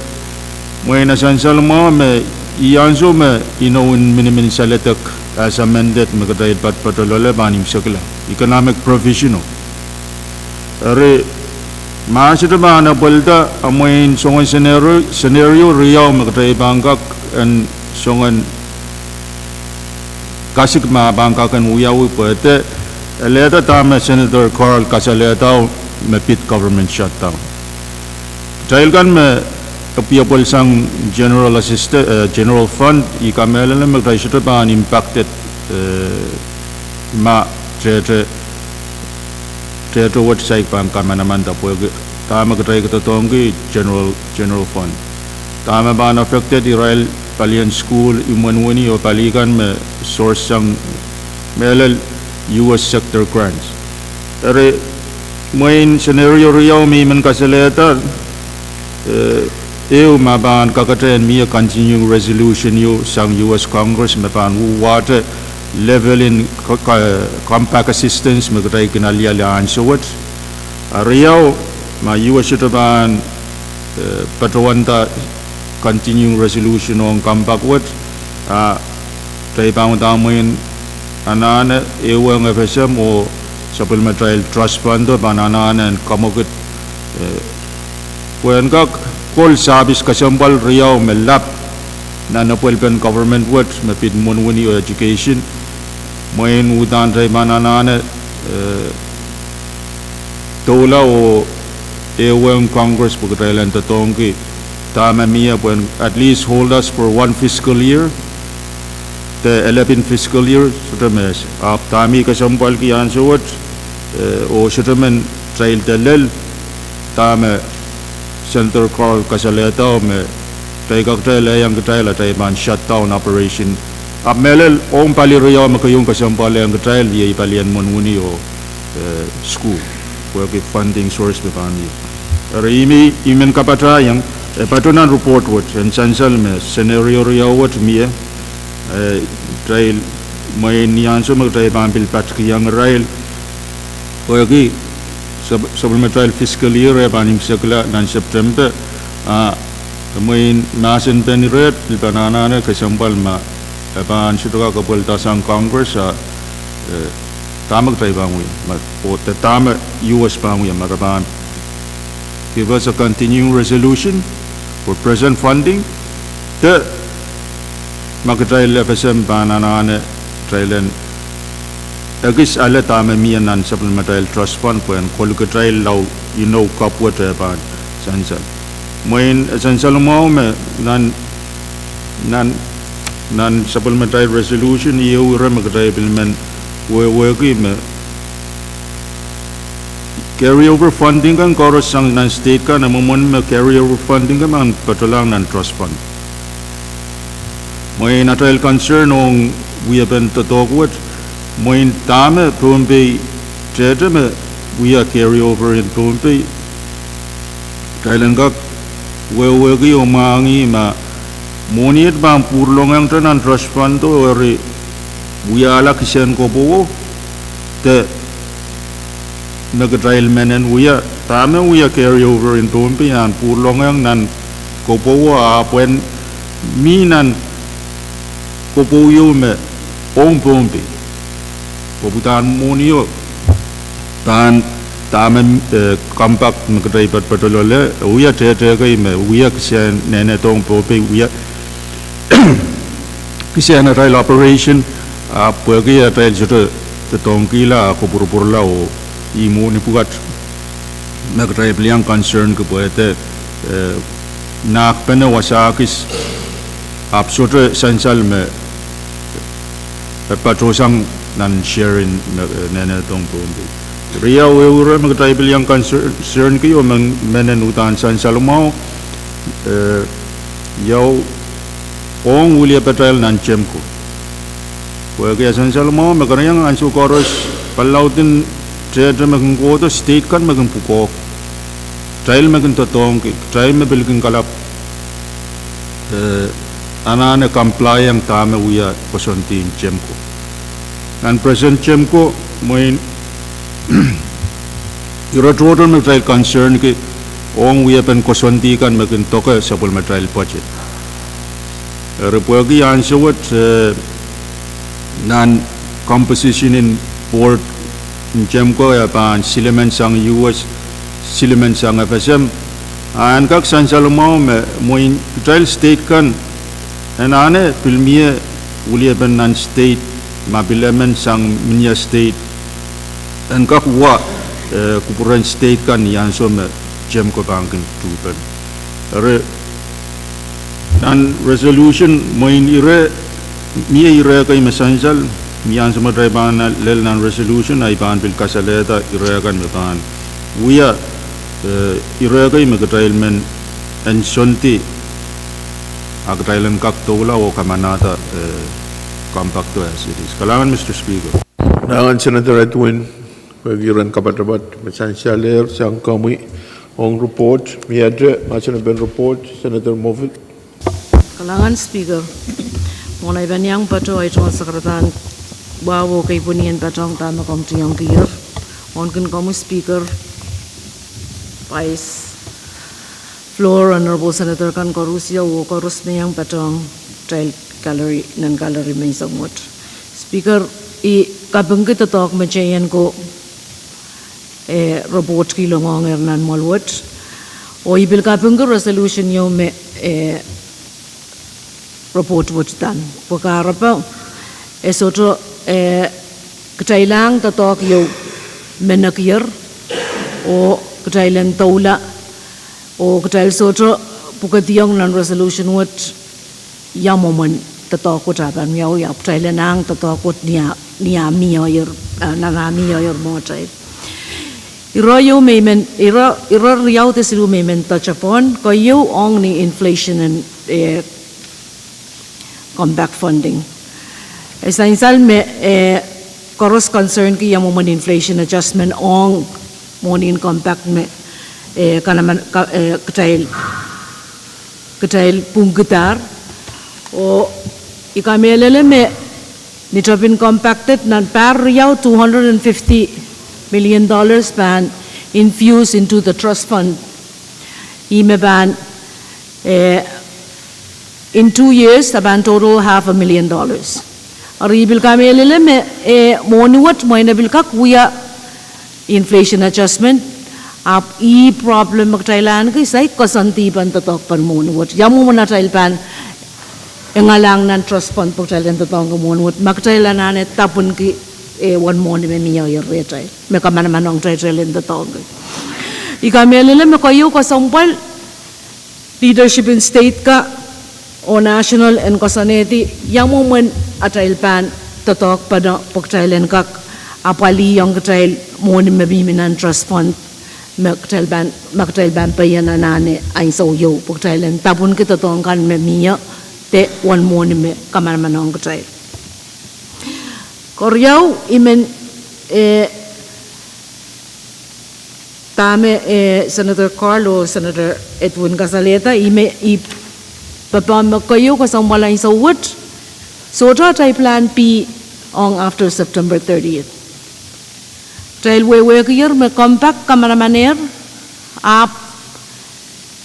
Speaker 6: mo na sansal mo me ianzo me in minimin saletak as amended magdayad patolole banim sakla economic provisional are maasita ba na balda amoin songon scenario riyaw magdayad bangkak and songon kasik ma bangkakan uyawi pwede leta tama Senator Carl Casaleta mepit government shutdown dahil kan me People sang general general fund ikamela na magdaisito pa an impacted ma tre what sai pang kamanaman ta po tama katay katotongi general fund tama ba na affected Israel Palian School imanwani o palikan me source sang melal US sector grants ere main scenario riyaw mi man kasaleta eu maban kakatan mia continuing resolution you sang US Congress maban water level in compact assistance magray kinalia so what ariyaw ma US itaban patawanta continuing resolution on compact what tay pang damoyin anana eu ang FSM o supplementary trust fund banana and kamogut when kak call service kasambal riyaw melap na napwelpen government work mapid monwani o education moin udan ray mananane tola o ewang Congress pagkailan tatongki tama miya when at least hold us for one fiscal year the 11 fiscal year sutames ap tami kasambal ki ansawat o sutamen trail dalal tama Senator Carl Casaleta me tay kaktaila yang kaktaila tay man shutdown operation ap melel ong paliriyaw makayong kasampal yang kaktail ye palian monuni o school where funding source bepani imi imen kapatra yang patunan report what and sansal me scenario riyaw what mie trail may niyanso magtay pampil patki yang rail where supplementary fiscal year panim sakla dan September main nasin penirate banana na kasampal ma pan suka kapal tasang Congress tamak tay banguy o tama US banguy maraban give us a continuing resolution for present funding the magtrail FSM banana na trailen agis ala tama miyan nan supplementary trust fund po yan kolukatray law kapwa tayo pa sansal moin sansal mo me nan supplementary resolution iyo ura magtray pilmen wagi me carry over funding kan koros sang nan state ka namumon me carry over funding ka man patulang nan trust fund moin natal concern ong we have been to talk with moin tama Pumbe me we are carry over in Pumbe Thailand gak wegi omangi ma moniet bang purlong yang tenan trust fund to ori we ala kisen ko bo te nagatrail menen we are tama we are carry over in Pumbe and purlong yang nan ko bo apwen minan ko bo yo me ong Pumbe Puputan monio tan tamen kampak magdai patolole uya tete kai me uya ksen nene tong pope uya Kasi ana rail operation pagi rail joto tetongkila ko purpurla o imu ni pugat mag rail yang concern ko poete nak pena wasakis absolute sansal me patrosang nan sharing nena tong pumbi ria we mag rail yang concern ko yo menen utan sansal mau yau ong ulia petrail nan cemko pagi sansal mau magarang ansu koros palautin trade magang ko to state kan magang puko trail magang totong trail me bilgin kalap anane comply ang tama uya kosontin cemko nan present cemko moin iro total me trail concern ke ong uya pen kosonti kan magang toka sabul me trail budget repagi ansawat nan composition in board Jemko ya pan silemen sang US silemen sang FSM an kak sansal mau me moin trail state kan ane filmie ulia ben nan state mabilemen sang minya state an kak wa kupuran state kan yang so me Jemko bangkin tupen re dan resolution moin ire mie ire kai mesansal mian sama draiban lel nan resolution ai ban bil kasaleta iragan metan uya iragai megatrailmen en sonti agrailen kak tola o kamanata compacto as it is kalaman Mr. Speaker
Speaker 1: Nangan Senator Edwin pagiran kapat-rapat mesansialer sang kami ong report miadre macam ben report Senator Moffat
Speaker 4: Kalangan Speaker, mulai banyang pato ay tungal sekretarian bawo kay punian patong tama komite yang kier. Onken kamu Speaker, Vice Floor Honorable Senator kan korusya wo korus mayang patong trail gallery nan gallery may samot. Speaker, I kabengkit tatok machayan ko report kilo ngonger nan malwat. O ibil kabengkit resolution yo me report wutan perkara pa esoto ketailang tatok yo menakir o ketailan taula o ketail soto pukationg nan resolution wat yamoman tatok ko taban yaw ya ketailanang tatok ko niya miyoyer nanamiyoyer mo tay Iro maymen iro riyaw te silu maymen touch upon ko yo ong ni inflation and comeback funding. Essential me koros concern ki yung mo inflation adjustment ong morning comeback me kanaman katail punggitar o ikamelele me nitopin compacted nan par yaw $250 million ban infused into the trust fund. Ime ban in 2 years, taban total $500,000. Aribil kami elele me moniwat mo inabil kak kuya inflation adjustment ap problem magtailan kay say kasanti pan tatok pan moniwat. Yamu mo na tail pan engalang nan trust fund pagtailan tatok moniwat magtailan na tapon ki one moni me miya yerretay. Me kamanaman ang tailan tatok. Ikami elele me kayo kasampal leadership in state ka o national and kasaneti yang moment atail pan tatok pada pagtailan kak apali yang katail mo ni mabiminan trust fund magtail ban pa yan anane ay so yo pagtailan tapon kita tong kan me miya te one mo ni me kamanaman ang katail koryaw imen tame Senator Carlo Senator Edwin Casaleta Papam kayo kasang malay sa wood. So try plan P on after September 30th. Trail we kayo may compact kamaramaner up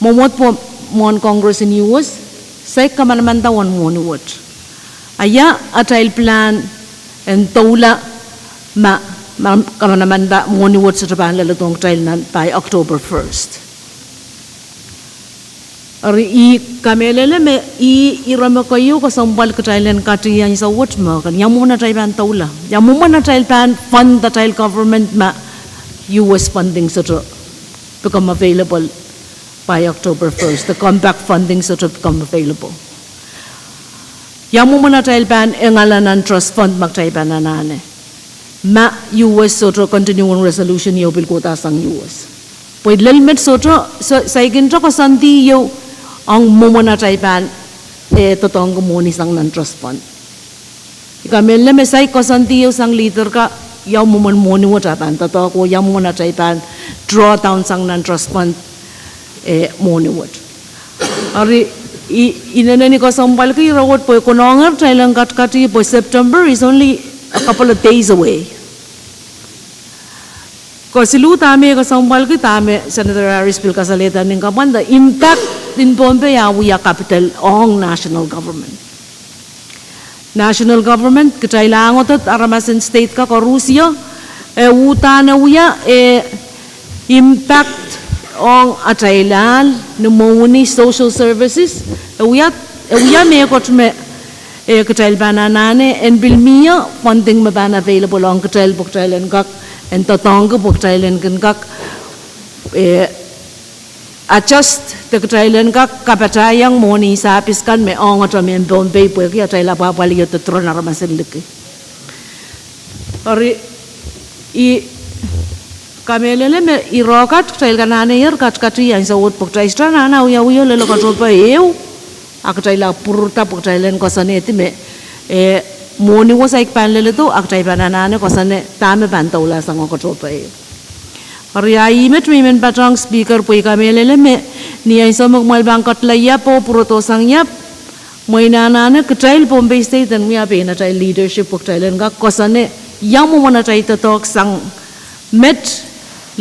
Speaker 4: momot po mon Congress in US say kamaramanda one mon wood. Aya a trail plan and taula ma kamaramanda mon wood sa trapan lalatong trail nan by October 1st. Ari I kamelele me I irama kayo ko sambal ka Thailand kati yang sa what ma kan yang muna Thailand taula yang muna Thailand fund the Thai government ma US funding sort of become available by October 1st. The compact funding sort of become available. Yang muna Thailand engalanan trust fund mag Thailand anane ma US sort of continuing resolution yo bil kota sang US. Pwede lalmet sort of sa ikinto ko santi yo ang mumuna Thailand totong kumuni sang non-trust fund. Ikamele me say ko santi yo sang leader ka yaw mumun muni mo Thailand totoo ko yaw muna Thailand draw down sang non-trust fund muni mo. Ari inanani ko sambal ki rawat po konongar Thailand katkati po September is only a couple of days away. Ko silu tame ko sambal ki tame Senator Harris Bill kasaleta ning kapan the impact in Bombay we are capital on national government. National government kitailangot at aramasin state ka ko Russia utana uya impact on a Thailand numuni social services uya me ko me kitail bananane and bilmia funding maban available on kitail book Thailand kak and tatong book Thailand kan kak adjust the Thailand ka kapatayang moni sa piskan me ong ato men Bombay po kaya Thailand papali yo tron aramasin liki. Ori I kamelele me irokat Thailand kanane yer kat kati yang sa wot pok Thailand na uya lelo ka pa eu ak Thailand purta pok Thailand ko saneti me moni wo sa ikpanlele to ak Thailand nanane ko sane tame bantaula sang ko pa eu. Ariai met mimen patang speaker po ikamelele me ni ay sa magmalbang katlaya po puroto sangyap mo inanana katail Bombay State and we have been at leadership po Thailand ka kosane yang mo na tayo tatok sang met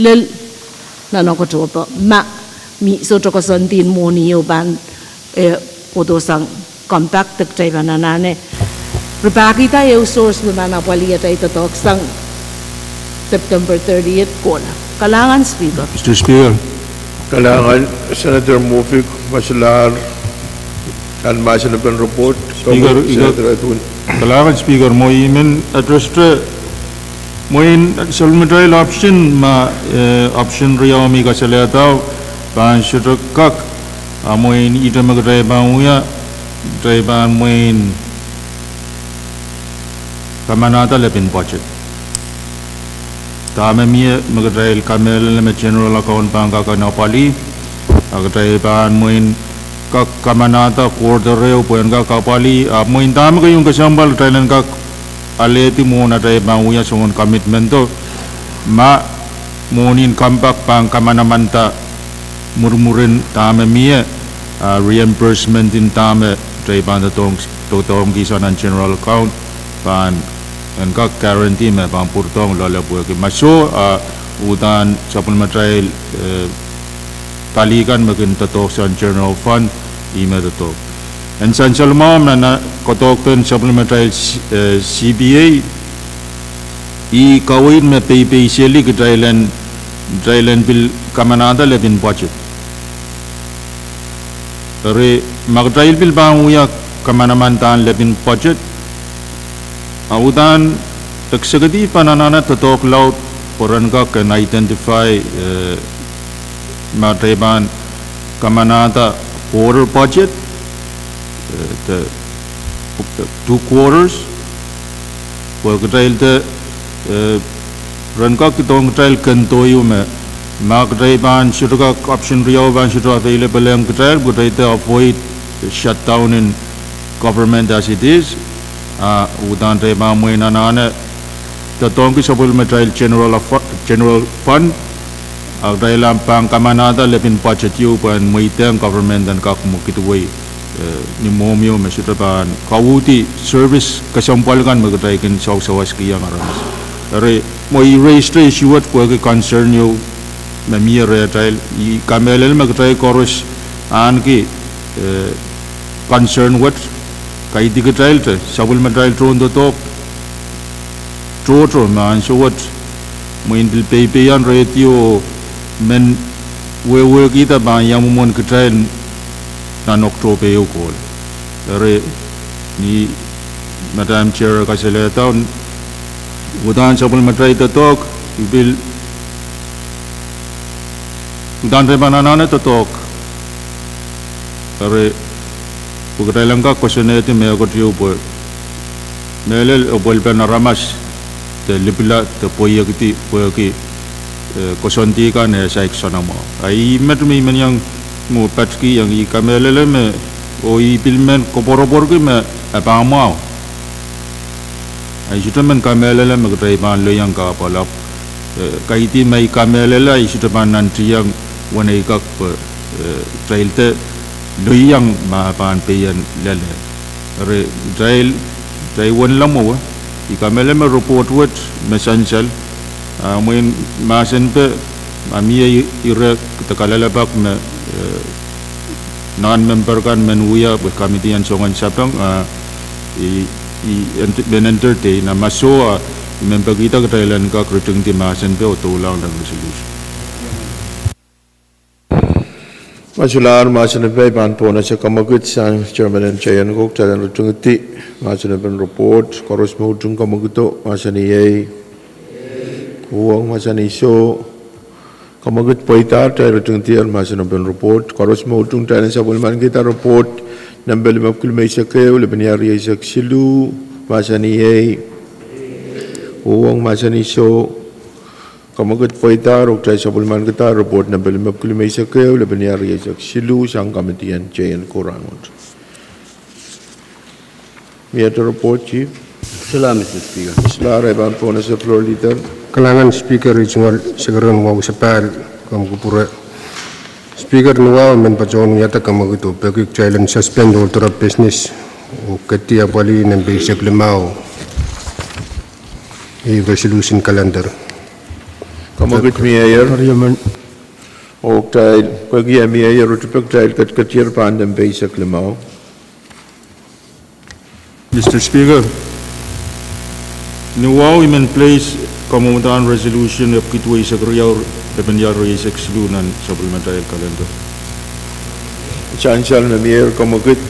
Speaker 4: lel nanoko to po ma mi so to kosantin mo niyo ban puto sang compact tayo bananane repakita yung source mo na napali tayo tatok sang September 30th ko na. Kalangan, Speaker.
Speaker 6: Mr. Speaker.
Speaker 1: Kailangan Senator Mufik Masilar and Masinapin report.
Speaker 6: Speaker, kailangan Speaker mo imen address mo in solmitral option ma option riyaw mi kasalataw ban shutukak mo in ito magdriban uya driban mo in kamanata lepin budget. Tama miya magdrive kamel na general account pangka kanapali agdrive ban moin kak kamanata quarter reo poen ka kapali moin tama kayong kasambal Thailand kak aleti mo na drive ban uya songon commitment to ma monin kampak pang kamanamanta murmurin tama miya reimbursement in tama drive ban totong kisa ng general account pan and kak guarantee me pang purtong lala po ke maso utan supplementary palikan magin tatok sa general fund ime tatok and san salmam na kotok ten supplementary CBA I kawin me pay seli ke Thailand bill kamanada lebin budget re magdrive bill bang uya kamanamantan lebin budget Audan taksagadi pananana tatok laut poran ka can identify matreban kamanata quarter budget the 2 quarters por trail the ranka kitong trail kantoyu me magdreban shutuka option riyaw ban shutu available ang trail but to avoid shutdown in government as it is udan reba mo inanana tatong ki supplementary general fund agdailam pang kamanada lepin budget yu pan moiteng government dan kak mukitway ni momyo mesitapan kawuti service kasampalkan magdaikin sawas kiyang aramas are mo i-raise the issue at ko concern yu mamia retail I kamelel magdai koros an ki concern what kay di trail te supplementary tron to top trotro man so what mo indil pay yan ratio men we kita ba yang mon trail nan Oktober ukol. Dari ni Madam Chair kasele taon udan sabul matrai totok ibil udan re banana totok. Dari bukan langkah kuasnya itu mereka dia buat. Melel obol penaramas te libla te poya kiti kosonti kan saya kesana mau. Ai metmi yang mu patki yang I kamelele me o I pilmen koporobor ki me apa mau. Ai sudah men kamelele me kedai ban le yang ka palap. Kaiti mai kamelele ai sudah ban nanti yang wanai kak trail te le yang ma ban peyan lele. Re trail wan lamo I kamele me report wet mesential main masen pe amia ira ketekalala bak me non member kan menuya be committee an songan sapang ben entertain na maso member kita ketailan ka krutung ti masen pe otulang dan resolution
Speaker 1: Masular masan pe ban pona sa kamagut sang chairman and chayan kok talan rutung ti masan pen report koros mo tung kamaguto masan ei uang masan iso kamagut poitar talan rutung ti masan pen report koros mo tung talan sa bulman kita report nambel mapkul mai sakay ule banyari sak silu masan ei uang masan iso kamagut poitar uktai sa bulman kita report nambel mapkul mai sakay ule banyari sak silu sang kamitian chayan korangot. Miata report chief.
Speaker 3: Salam Mr. Speaker.
Speaker 1: Isla Reban Pona sa floor leader.
Speaker 5: Kalangan Speaker Regional Segaran Wau Sepal Kamukupura. Speaker Nuwa men pajon yata kamaguto pagik challenge suspend all to business o katia bali ng basic limao a resolution calendar.
Speaker 1: Kamagut mayor. Uktai pagi mayor utupag tail katir pandam basic limao.
Speaker 6: Mr. Speaker, Nuwao in place kamutan resolution of kitway sa kriyaw depenyar race exclunan supplementary calendar.
Speaker 1: Chancel na mayor kamagut.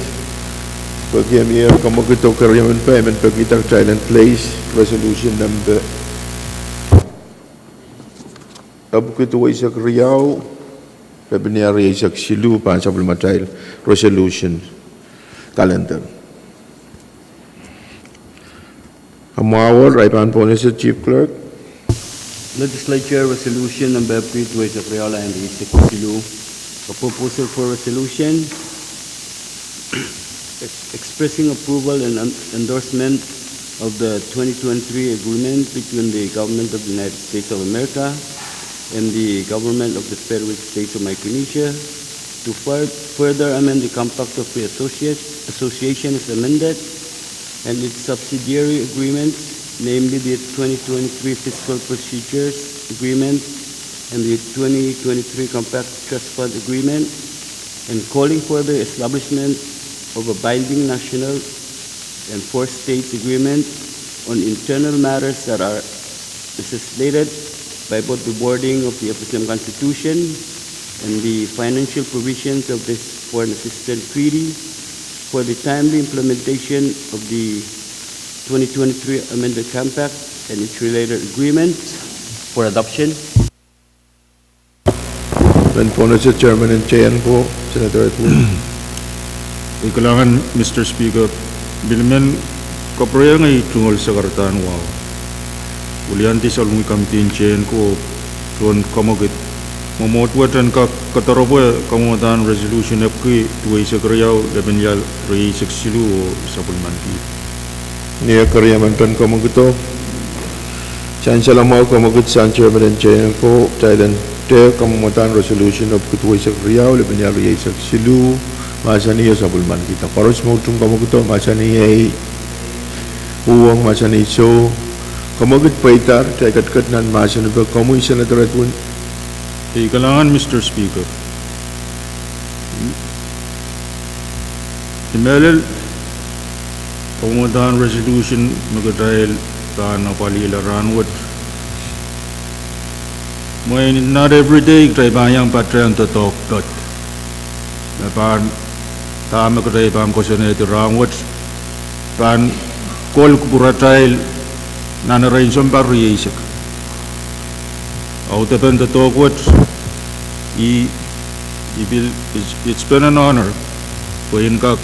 Speaker 1: Pagi mayor kamagut o karyaman payment pagitar tail and place resolution number. Abukit way sa kriyaw depenyar race exclu pan supplementary resolution calendar. Amawal, Raipan Pona sa Chief Clerk.
Speaker 3: Legislature Resolution number 3 Tuway sa Kriala and Isiksilu. A proposal for resolution expressing approval and endorsement of the 2023 agreement between the Government of the United States of America and the Government of the Federal States of Micronesia to further amend the Compact of Free Association as amended and its subsidiary agreements, namely the 2023 Fiscal Procedures Agreement and the 2023 Compact Trust Fund Agreement, and calling for the establishment of a binding national and four states agreement on internal matters that are legislated by both the wording of the FSM Constitution and the financial provisions of this Foreign Assistance Treaty for the timely implementation of the 2023 amended compact and its related agreement for adoption.
Speaker 1: Ben Pona sa Chairman and Chayan po, Senator Atwood.
Speaker 6: Ikalangan Mr. Speaker, bilmen kapraya ngay tungol sa kartaan wow. Ulianti sa lungi kamtiin chain ko tuan kamagit Mamotwatan ka katarobo kamutan resolution of ki tuway sa kriyaw lebenyal rei seksilu o sapulman ki.
Speaker 1: Niya karyaman kan kamaguto. Chancellor mau kamagut san chairman and chair ko Thailand te kamutan resolution of ki tuway sa kriyaw lebenyal rei seksilu masa niya sapulman kita. Paros mo tung kamaguto masa niya uang masa niya so kamagut paitar tay kat nan masa niya kamu isa na taratun.
Speaker 6: Ikalangan Mr. Speaker. Imelel kamutan resolution magdahil ka napalilaran what may not every day try bayang patrang to talk dot napan tama kay pang kosone ti rangwat pan kol kupuratrail nanarain sombar yisik au tepen the talkwat it's been an honor for inkak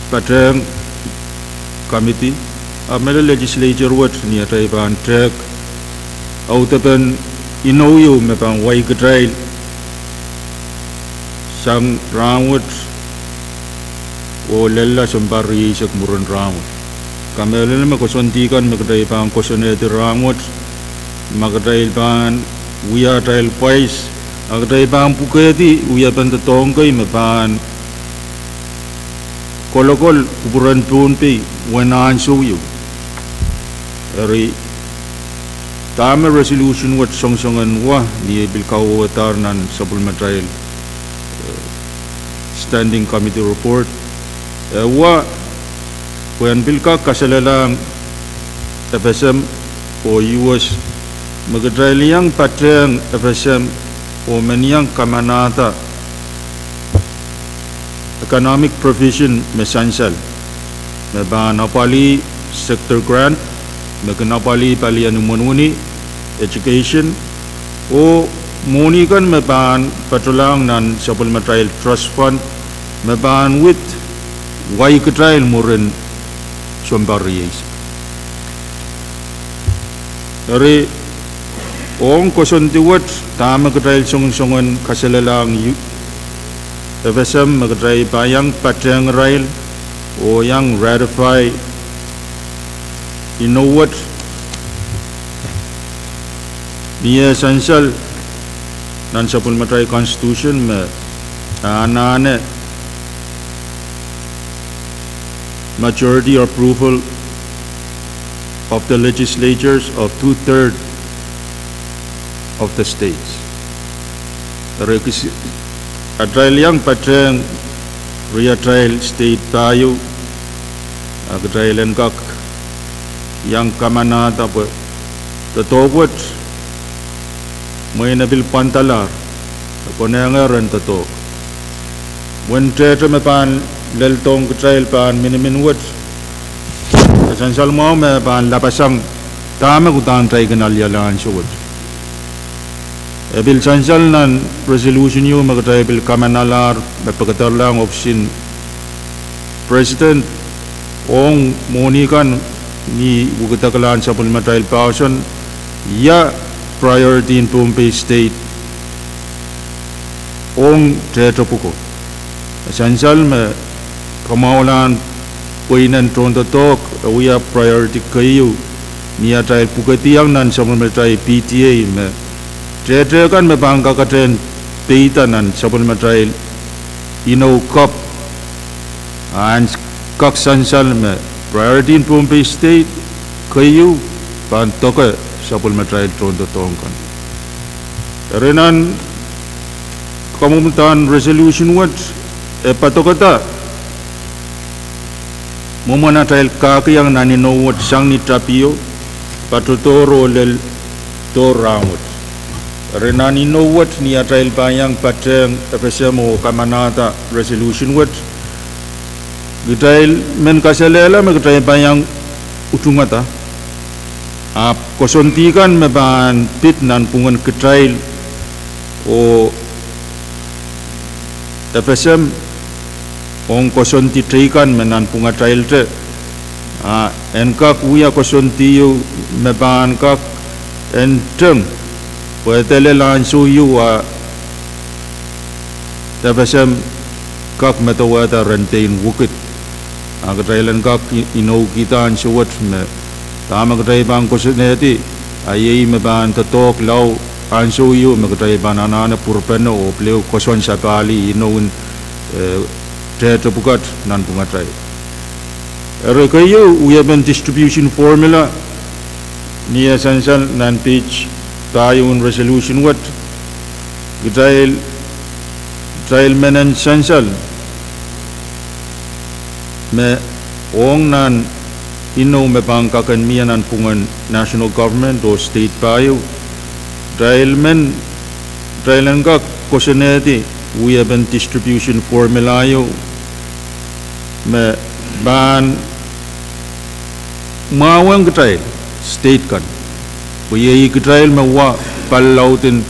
Speaker 6: patrang committee amela legislature wat ni atai pan track au tepen inoyu me pang wai katrail sang rangwat o lella sombar yisik murun rangwat kamela me kosontikan me kadai pang kosone ti rangwat magdai ban uya trail pais agdai bang puketi uya ban tongkai me ban kolokol kuburan pun pe wenan suyu eri tama resolution wat songsongan wa ni bilkau watarnan supplement trail standing committee report wa when bilka kasalalang FSM o US magdrailiang patrang FSM o meniyang kamanata economic provision mesansal me banapali sector grant me kanapali palian umununi education o muni kan me ban patulang nan supplementary trust fund me ban with wai katrail muren sombariyes dari ong kosontiwat tama katrail songon kasalalang FSM magdrai bayang patrang rail o yang ratify inowat niya essential nan supplementary constitution me anane majority approval of the legislatures of 2/3 of the states. Atrail yang patrang ria trail state tayo atrailan kak yang kamanata pa tatobot may nabil pantalar konengaran tato when treta me pan leltong trail pan miniminwat sansal mo me pan lapasang tama kutan try kanal yalan suwat bil sansal nan resolution yu magtay bil kamanalar pagkatar lang option president ong monikan ni bugutakalan sa supplementary passion ya priority in Pompey state ong tetrapuko sansal me kamaulan puinan tronto tok uya priority kayu ni atay pukatiang nan supplementary PTA me Trade kan me bangka katen peita nan supplementary ino cup and kak sansal me priority in Pompey state kayu pan toka supplementary tronto tongkan renan kamutan resolution wat patokata momana trail kaki yang nanino wat sang ni trapio patutoro lel toramut renani no what ni atrail bayang patrang FSM o kamanata resolution what gitail men kasalela me gitail bayang utungata ap kosontikan me ban pit nan pungan gitail o FSM ong kosonti trikan menan punga trail te enkak uya kosonti yu me ban kak enteng Puetele lansu yuwa FSM kak metawata rentain wukit agatrailan kak ino kita an suwat me tama katray bang kosineti ayay me ban tatok law ansu yu me katray banana purpeno o pleo koson sakali ino tetra bukat nan pungatray rekayo we have a distribution formula ni essential nan page tayo un resolution what trial men and essential me ong nan ino me bangkakan miya nan pungan national government o state payo trial ka kosineti we have a distribution formula yo me ban mawang Israel state kan kuye Israel me wa palautin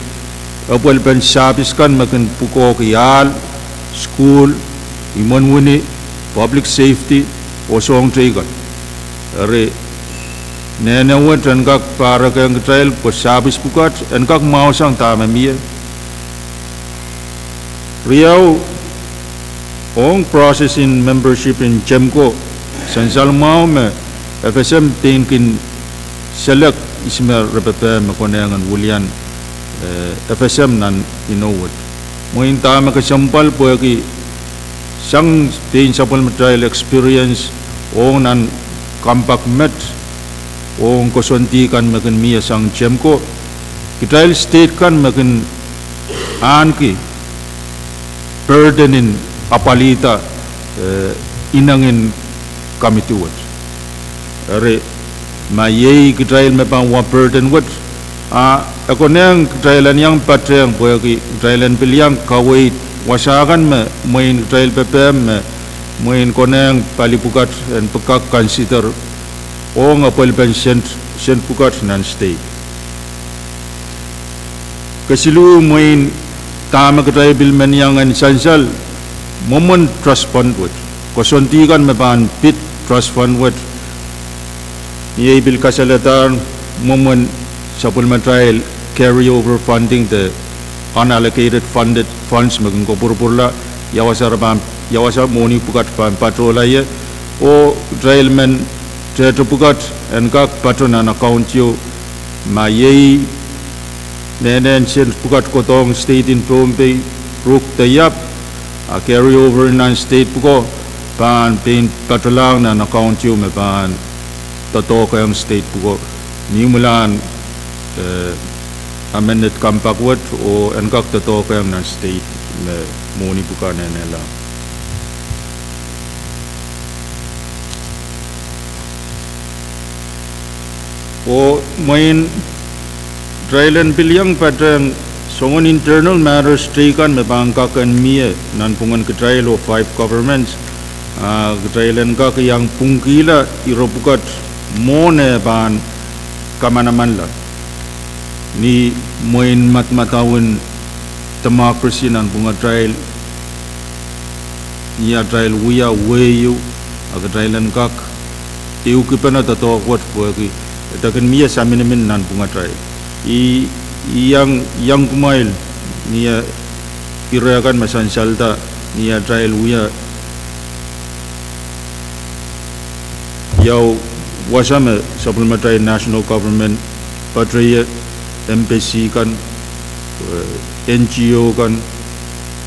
Speaker 6: apel pen sabis kan makin puko kiyal school imon wuni public safety osong kan are nene wet en kak para ke Israel ko sabis pukat en kak mau sang tama mie Riau ong process in membership in Jemco sansal mau me FSM tingkin select ismer repete me konengan William FSM nan inowat mo inta me kasampal po ki sang tin sapal trial experience ong nan kampak met ong kosonti kan makin mia sang Jemco trial state kan makin an ki burdenin apalita inangin kami tuat. Are mayai trial me pang wa burden wat ako nang trialan yang patreng poyaki trialan piliang kawait wasakan me main trial ppm me main koneng palipukat and pekak consider ong apel pension sen pukat nan state. Kesilu main tama trial bil men yang an sansal moment trust fund wat kosontikan me pan pit trust fund wat ye bil kasalatan moment supplement trial carry over funding the unallocated funded funds makin ko purpurla yawasa moni pukat pan patrola ye o trial men treto pukat en kak patrona account yo ma ye nenen sen pukat kotong state in Prompe ruk tayap a carry over nan state puko pan pin patrolang na account yo me pan tato kayang state puko ni mulan amended kampak wat o enkak tato kayang nan state me moni puka nela o main trial and bilyang patrang songon internal matters trikan me bangkakan mie nan pungan ke trial o 5 governments trial and ka yang pungkila iropukat mone ban kamanaman la ni moin matmatawin democracy nan punga trial niya trial wiya weyu aga trial and kak tiu kipana tato kwat poki takan mia saminimin nan punga trial yang kumail niya irakan masansalta niya trial wiya yaw wasame supplementary national government patriya MPC kan NGO kan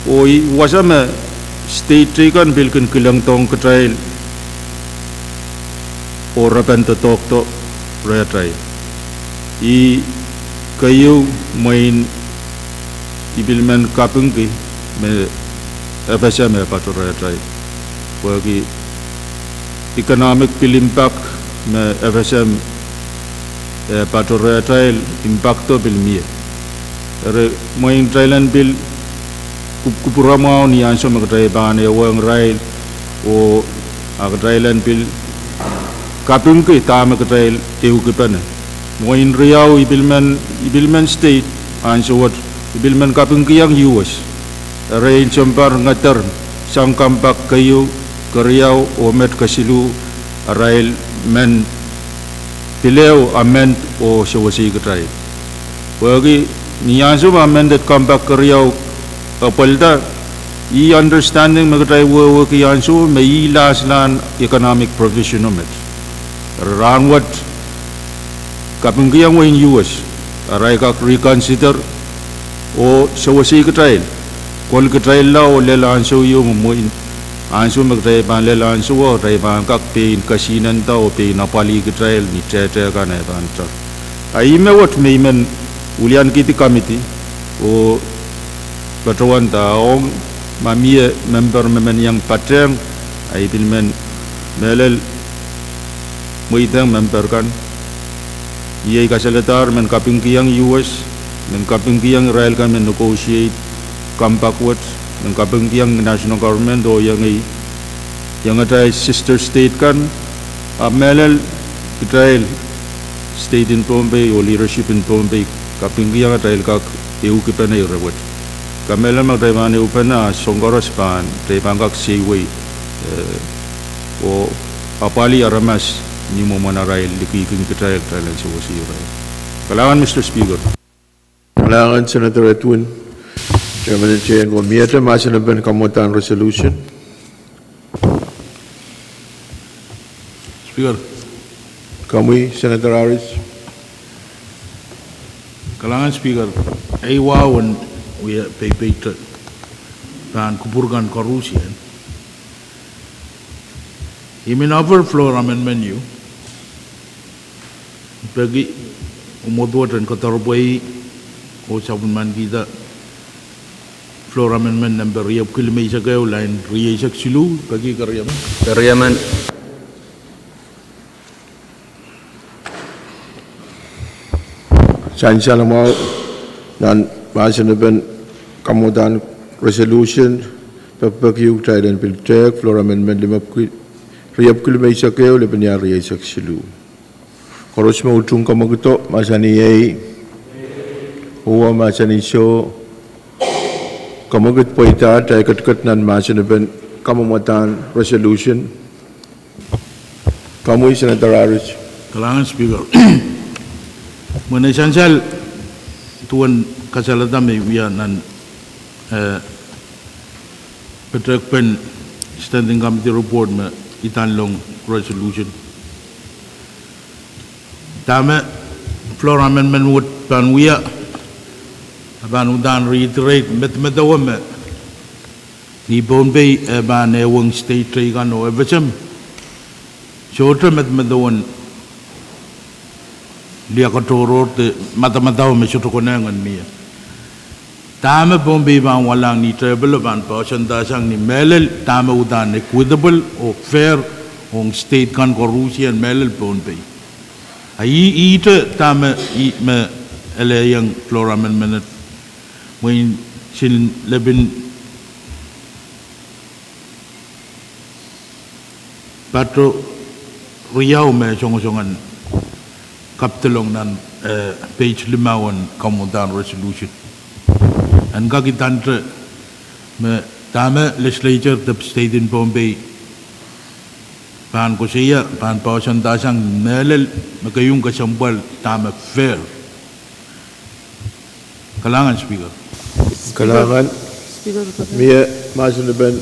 Speaker 6: oi wasame state kan bilkan kilang tong ke trial ora benta tok to retry I kayu main ibilmen kapung ki me FSM patro retry bagi economic impact me FSM patro retry impacto bil mie re main trailan bil kupurama ni anso magray bane wang rail o agrailan bil kapung ki tama trail tiu kipana moin riau ibilman state anso wat ibilman kapung ki yang US rain champar ngatar sang kampak kayu Riau o met kasilu rail men pileu amend o sewasi ketrai bagi niasu amended kampak Riau apalda I understanding magray wo ki ansu may laslan economic provision of it ranwat kapung yang in US aray ka reconsider o sewasi ketrai kol ketrai la o lela ansu yo mo ansu magray ban lela ansu o ray ban kak pin kasinan ta o pin napali ketrai ni tete ka na ban ta ai me wat me men ulian kiti committee o Patrawan taong mamia member memen yang patreng ai bilmen melel muitang member kan ye kasalatar men kaping yang US men kaping yang Israel kan men negotiate compact wat men kaping yang national government o yang yang atay sister state kan melel Israel state in Pompey o leadership in Pompey kapinggi yang atay kak EU kipan na irawat kamelan magtay man upan na songgoras pan tay pangkak seaway o apali aramas ni mo manarail likiking Israel Thailand sa wasi Israel. Kailangan Mr. Speaker.
Speaker 1: Kailangan Senator Edwin, Chairman and Chair, gumiyata masinaban kamutan resolution.
Speaker 8: Speaker,
Speaker 1: Kami, Senator Harris.
Speaker 8: kalangan Speaker, ay wawan we pay pan kupurgan korusian. Imin overflow amendment you. Bagi umodwatan katarboy o sabun man kita floor amendment number riyab kilmay sa gayo line riyasak silu bagi karyaman.
Speaker 9: Karyaman.
Speaker 1: Sansya lang mo nan masinaban kamutan resolution pagpagyug Thailand Piltek, floor amendment riyab kulmay sa kayo lipan riyasak silu. Koros mo utung kamaguto masaniyay huwa masanisyo kamagut po ita tayo katkat nan masinaban kamumatan resolution. Kamu Senator Harris.
Speaker 8: Kalangan Speaker. Muna esensyal tuan kasalatan may wiyanan Petrekpen Standing Committee Report ma itanlong resolution. Tama floor amendment would pan wiya ban udan reiterate met awam ni Bombay ban ewang state trigan o evacham shorter met awan liya katoro te mata me shoto konangan miya tama Bombay ban walang ni travel ban pasanda sang ni melel tama udan equitable o fair on state kan korupsian melel Bombay ai ita tama I me ele yang floor amendment when sin lebin patro riau me songan kaptelong nan page 5 kamutan resolution an gagitantre me tama legislature the state in Bombay pan ko siya pan pausan dasang melel magayong kasambal tama fair kalangan Speaker.
Speaker 1: Kailangan
Speaker 4: Speaker,
Speaker 1: Mia masinaban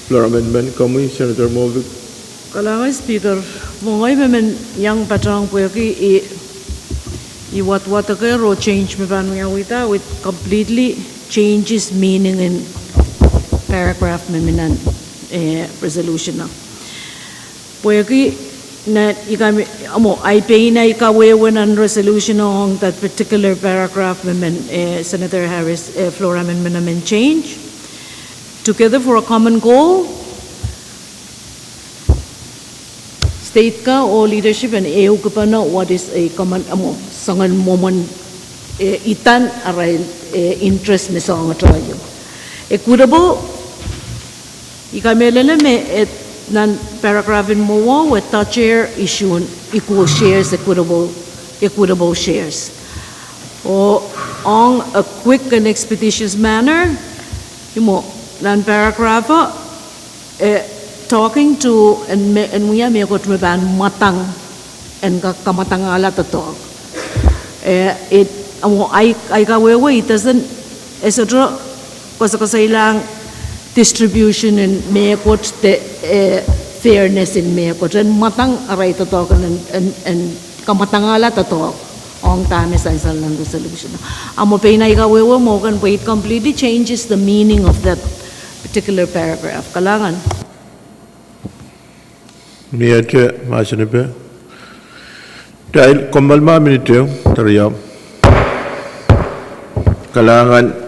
Speaker 1: floor amendment kami Senator Movic.
Speaker 4: kalangan Speaker, mungay memen yang patrang po I what ro change me ban wita with completely changes meaning in paragraph meminan resolution na. Puwagi na ikami amo ay pay na ikawewan ang resolution on that particular paragraph memen Senator Harris floor amendment naman change together for a common goal. State ka o leadership and EU ka pa na what is a common amo sangan momon itan aray interest ni sa nga trayo. Equitable ikamela me nan paragraph in mo with toucher issue equal shares equitable shares. O on a quick and expeditious manner imo nan paragraph talking to and we are got me ban matang and kamatang ala to talk it amo ay kawewe it doesn't etc kasailang distribution and may got the fairness in may got and matang aray to talk and kamatang ala to talk on time is ang resolution amo pay na ikawewe mo kan it completely changes the meaning of that particular paragraph kalangan
Speaker 1: Mia te masinaban dahil kumalma minito tariyam kailangan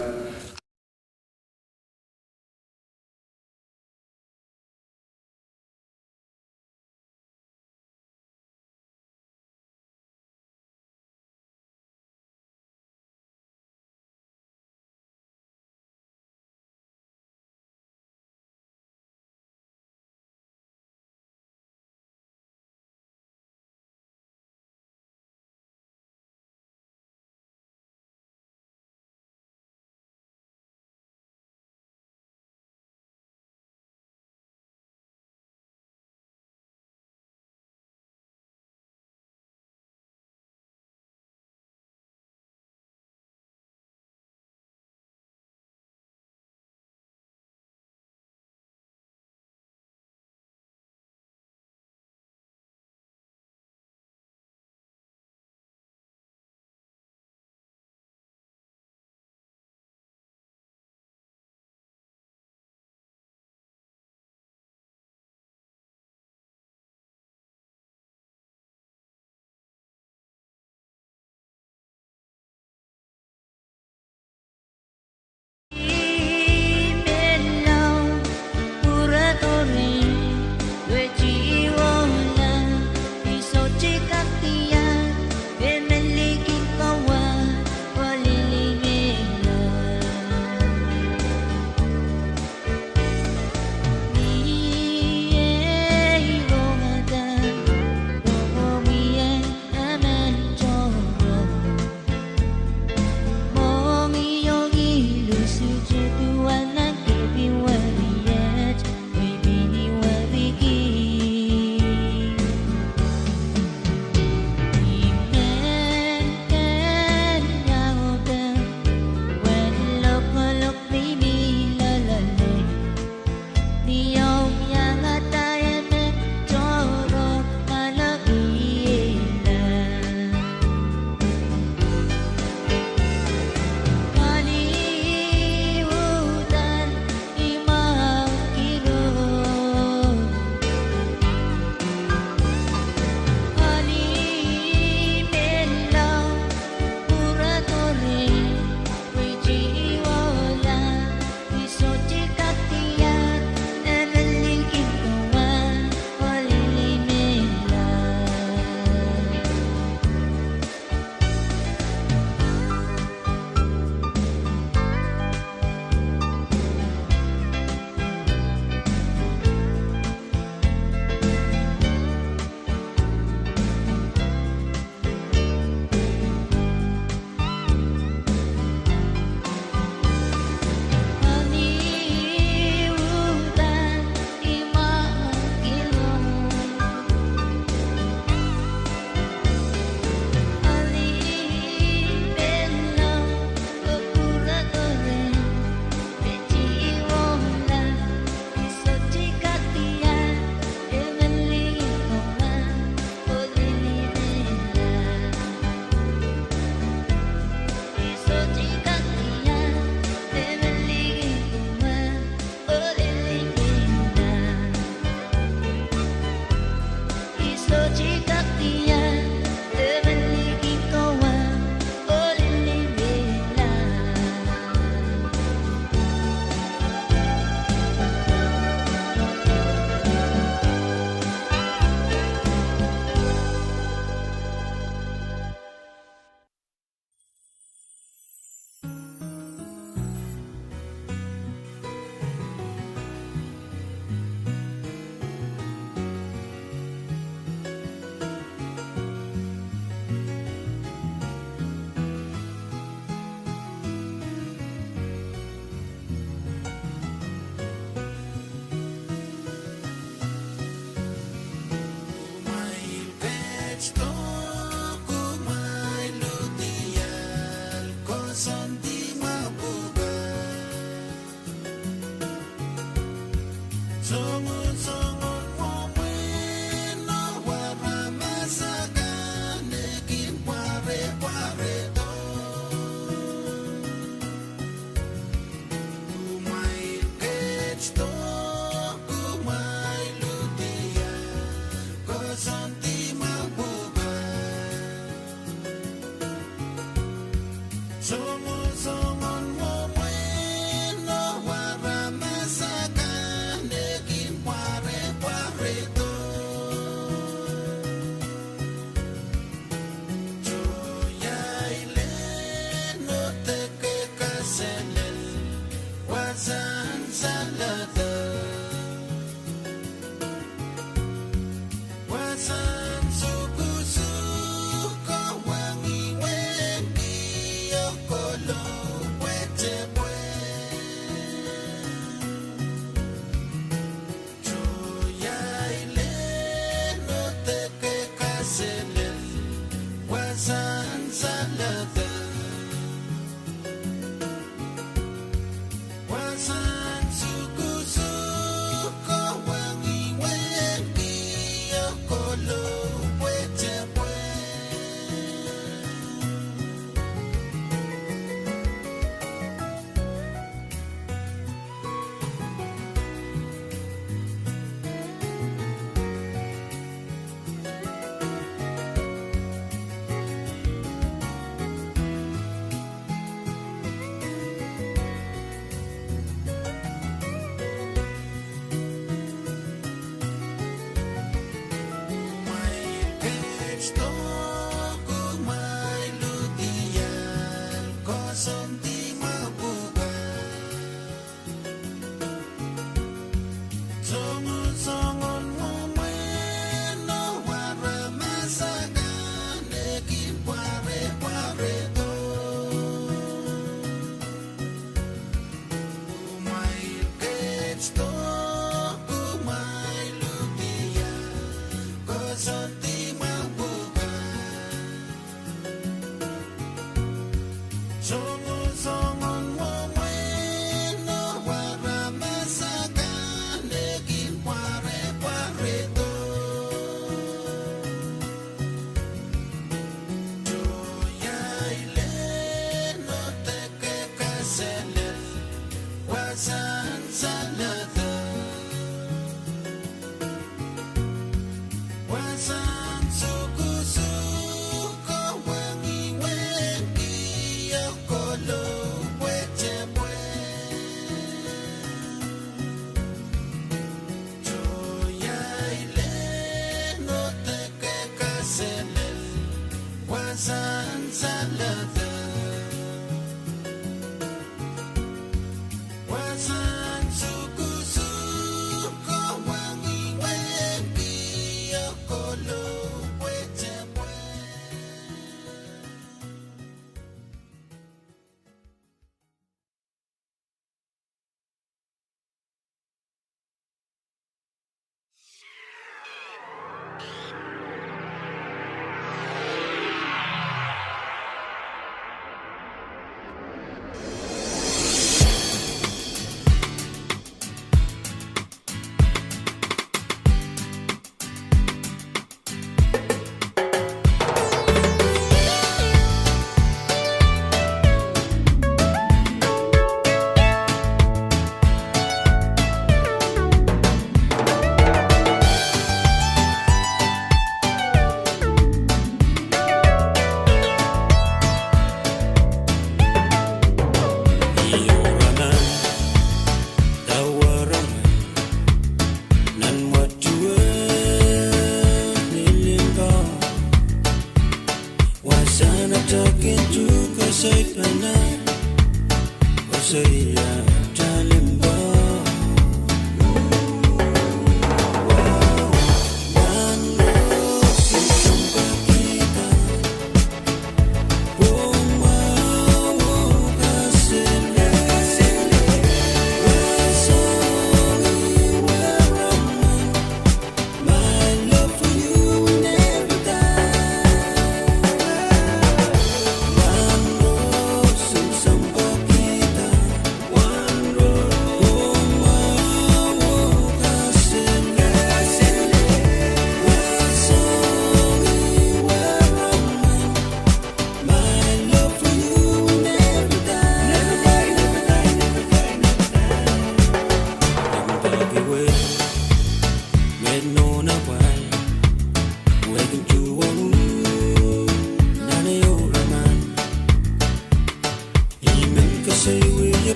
Speaker 9: One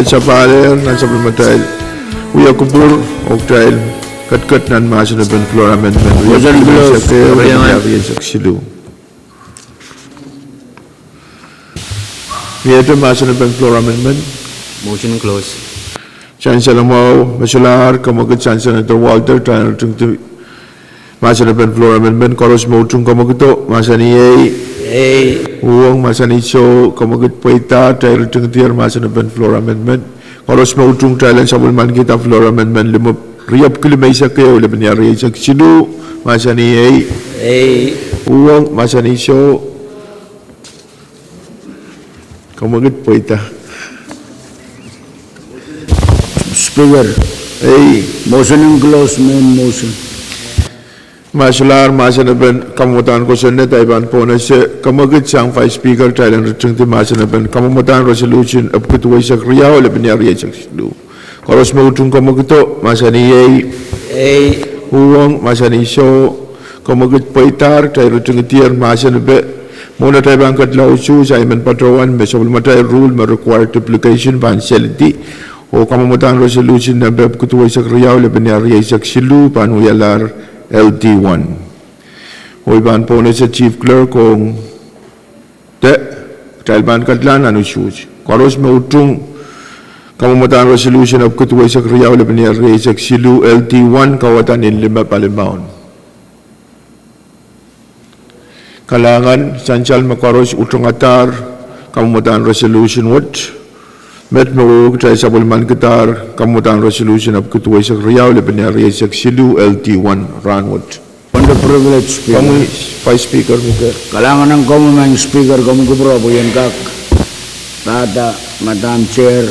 Speaker 1: sa paler nan supplemental uya kubur og trail kat nan masin ben floor amendment
Speaker 3: Motion closed.
Speaker 1: silu Yaitu masin ben floor amendment
Speaker 9: Motion close.
Speaker 1: Chancellor Mao Masalar Kamagat Chancellor Walter Tanner Tung masin ben floor amendment koros mo tung kamagto masani Uang masani so kamagat paita trial tung tiar masin ben floor amendment koros mo tung trial sabul man kita floor amendment limo riap kilometer ke oleh benar riak silu masani uang masani so kamagat paita
Speaker 3: Speaker, motion close, main motion.
Speaker 1: Masalar masin ben kamutan ko sendet aiban pona se kamagat sang vice speaker trial tung ti masin ben kamutan resolution up to waisak riau oleh benar riak silu koros mo tung kamagto masani uang masani so kamagat paitar trial tung tiar masin be mona tay bangkat lausu Simon Patrawan besok matay rule ma required application banseliti o kamamutan resolution na beb kutuwa sa kriyaw lebenar riak silu panuyalar LT1 o iban po na sa chief clerk kong trial ban katlan anu shoes koros mautung kamamutan resolution of kutuwa sa kriyaw lebenar riak silu LT1 kawatan in lima palimaon kalangan sancal makaros utong atar kamamutan resolution what met mo try sabol man kitar kamamutan resolution of kutuwa sa riyaw lebenar riak silu LT1 ranwat
Speaker 3: On the privilege,
Speaker 1: kamu
Speaker 3: Speaker.
Speaker 1: vice speaker muka
Speaker 3: Kalangan ng common speaker, kamu kubro, buyan kak, tata, Madam Chair,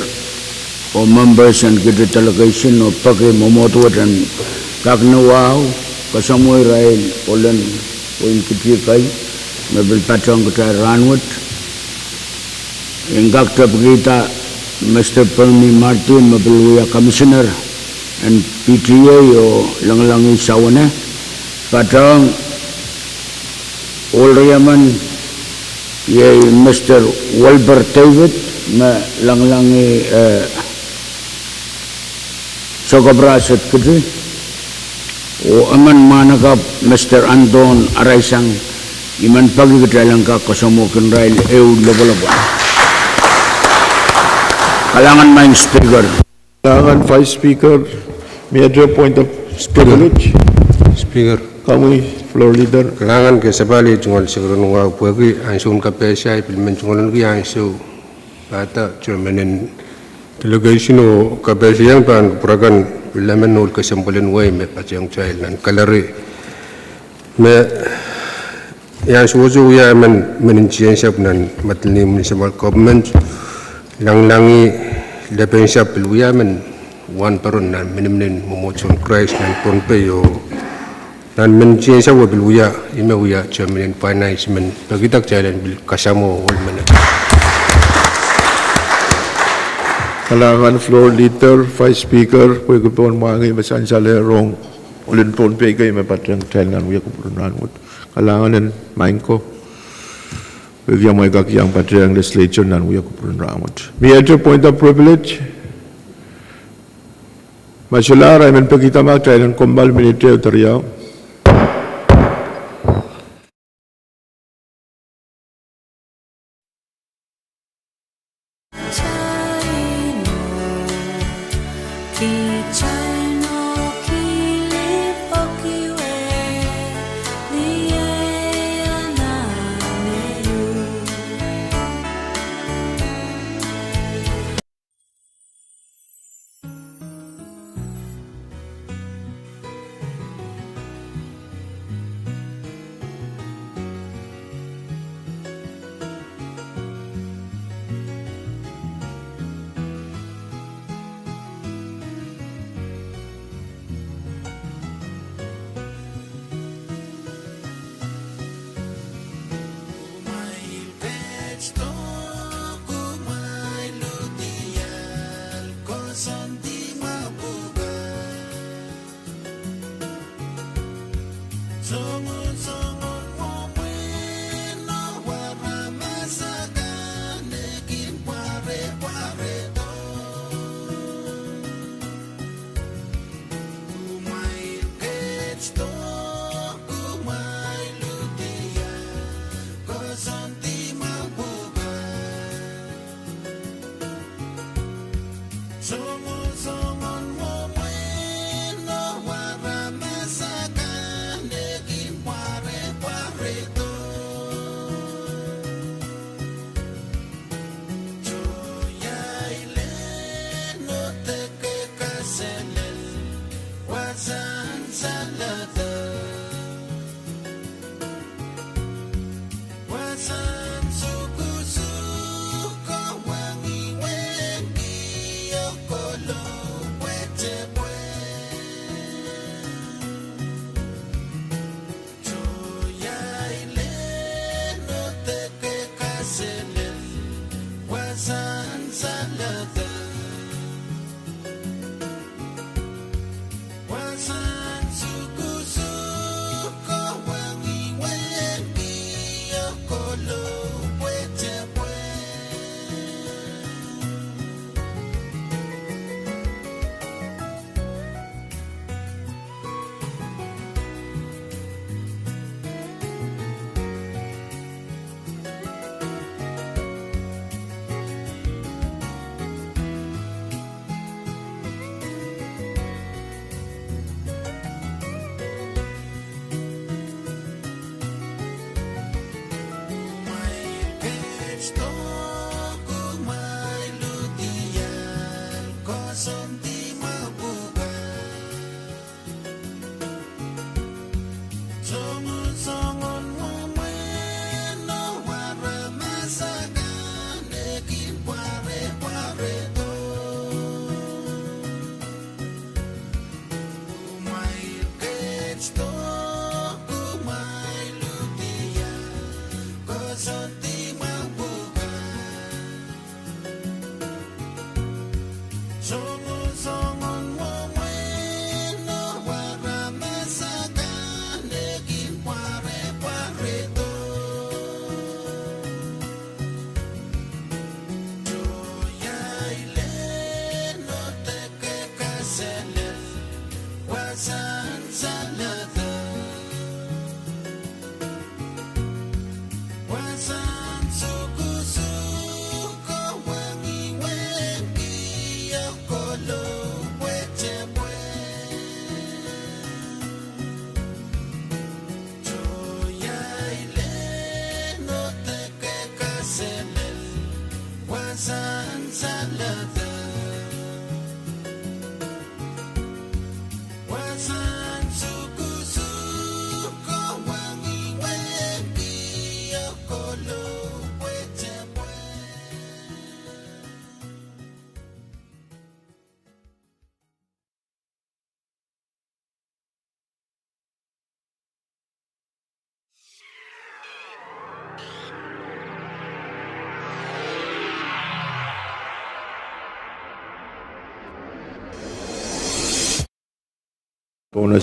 Speaker 3: o members and kita delegation, o pake momotuat and kak nawaw, kasamoy rail, olan, o yung kitikay, mabil patong kita ranwat, yung kak tapagita, Mr. Permi Martin, mabil uya commissioner, and PTA, o lang-langi sawana, patong, Ulriaman, ye Mr. Wilbur David, na lang-langi sokabrasat kiti, o aman manakap Mr. Anton Araisang, iman pagi kita lang ka kasamukin rail eud labalaba. Kalangan main speaker.
Speaker 1: kalangan vice speaker may address point of privilege
Speaker 5: Speaker,
Speaker 1: kamu floor leader
Speaker 5: kalangan ke sabali tunggal siguro nunga puagi ansun kapesya implement tunggal ngi ansu bata Germanin delegation o kapesya yang pan puragan laman nol kesembulan way me pacang child nan kalari me yang suzu ya men meninjian siap nan matli municipal government lang-langi lepen siap luya men wan perun nan minimnin momochon Christ nan ponpe yo nan meninjian siap luya ime uya Germanin finance men bagitak jalan bil kasamo ol men
Speaker 1: kalangan floor leader vice speaker pwede po mangi masan salerong ulin pon pe kay mapatang tailan uya ko prunan kalangan nan main ko bigyan mo yang patang legislature nan uya ko prunan may enter point of privilege Masalar ay man pagkita mag tailan kombal military teriau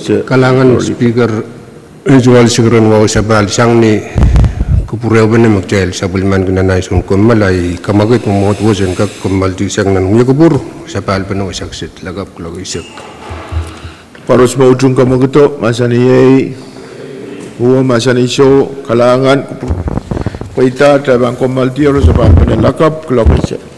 Speaker 5: Kalangan speaker usual sigurun wa sabal sang ni kupureo bene magjail sabulman gunanay sun kumalay kamagit mo wasen kak kumal di sang nan uya kupur sabal bene saksit lagap kulo isip.
Speaker 1: Paros mo ujung kamagito masaniyay huwa masaniso kalangan paita tabang kumal di ro sabal bene lakap kulo isip.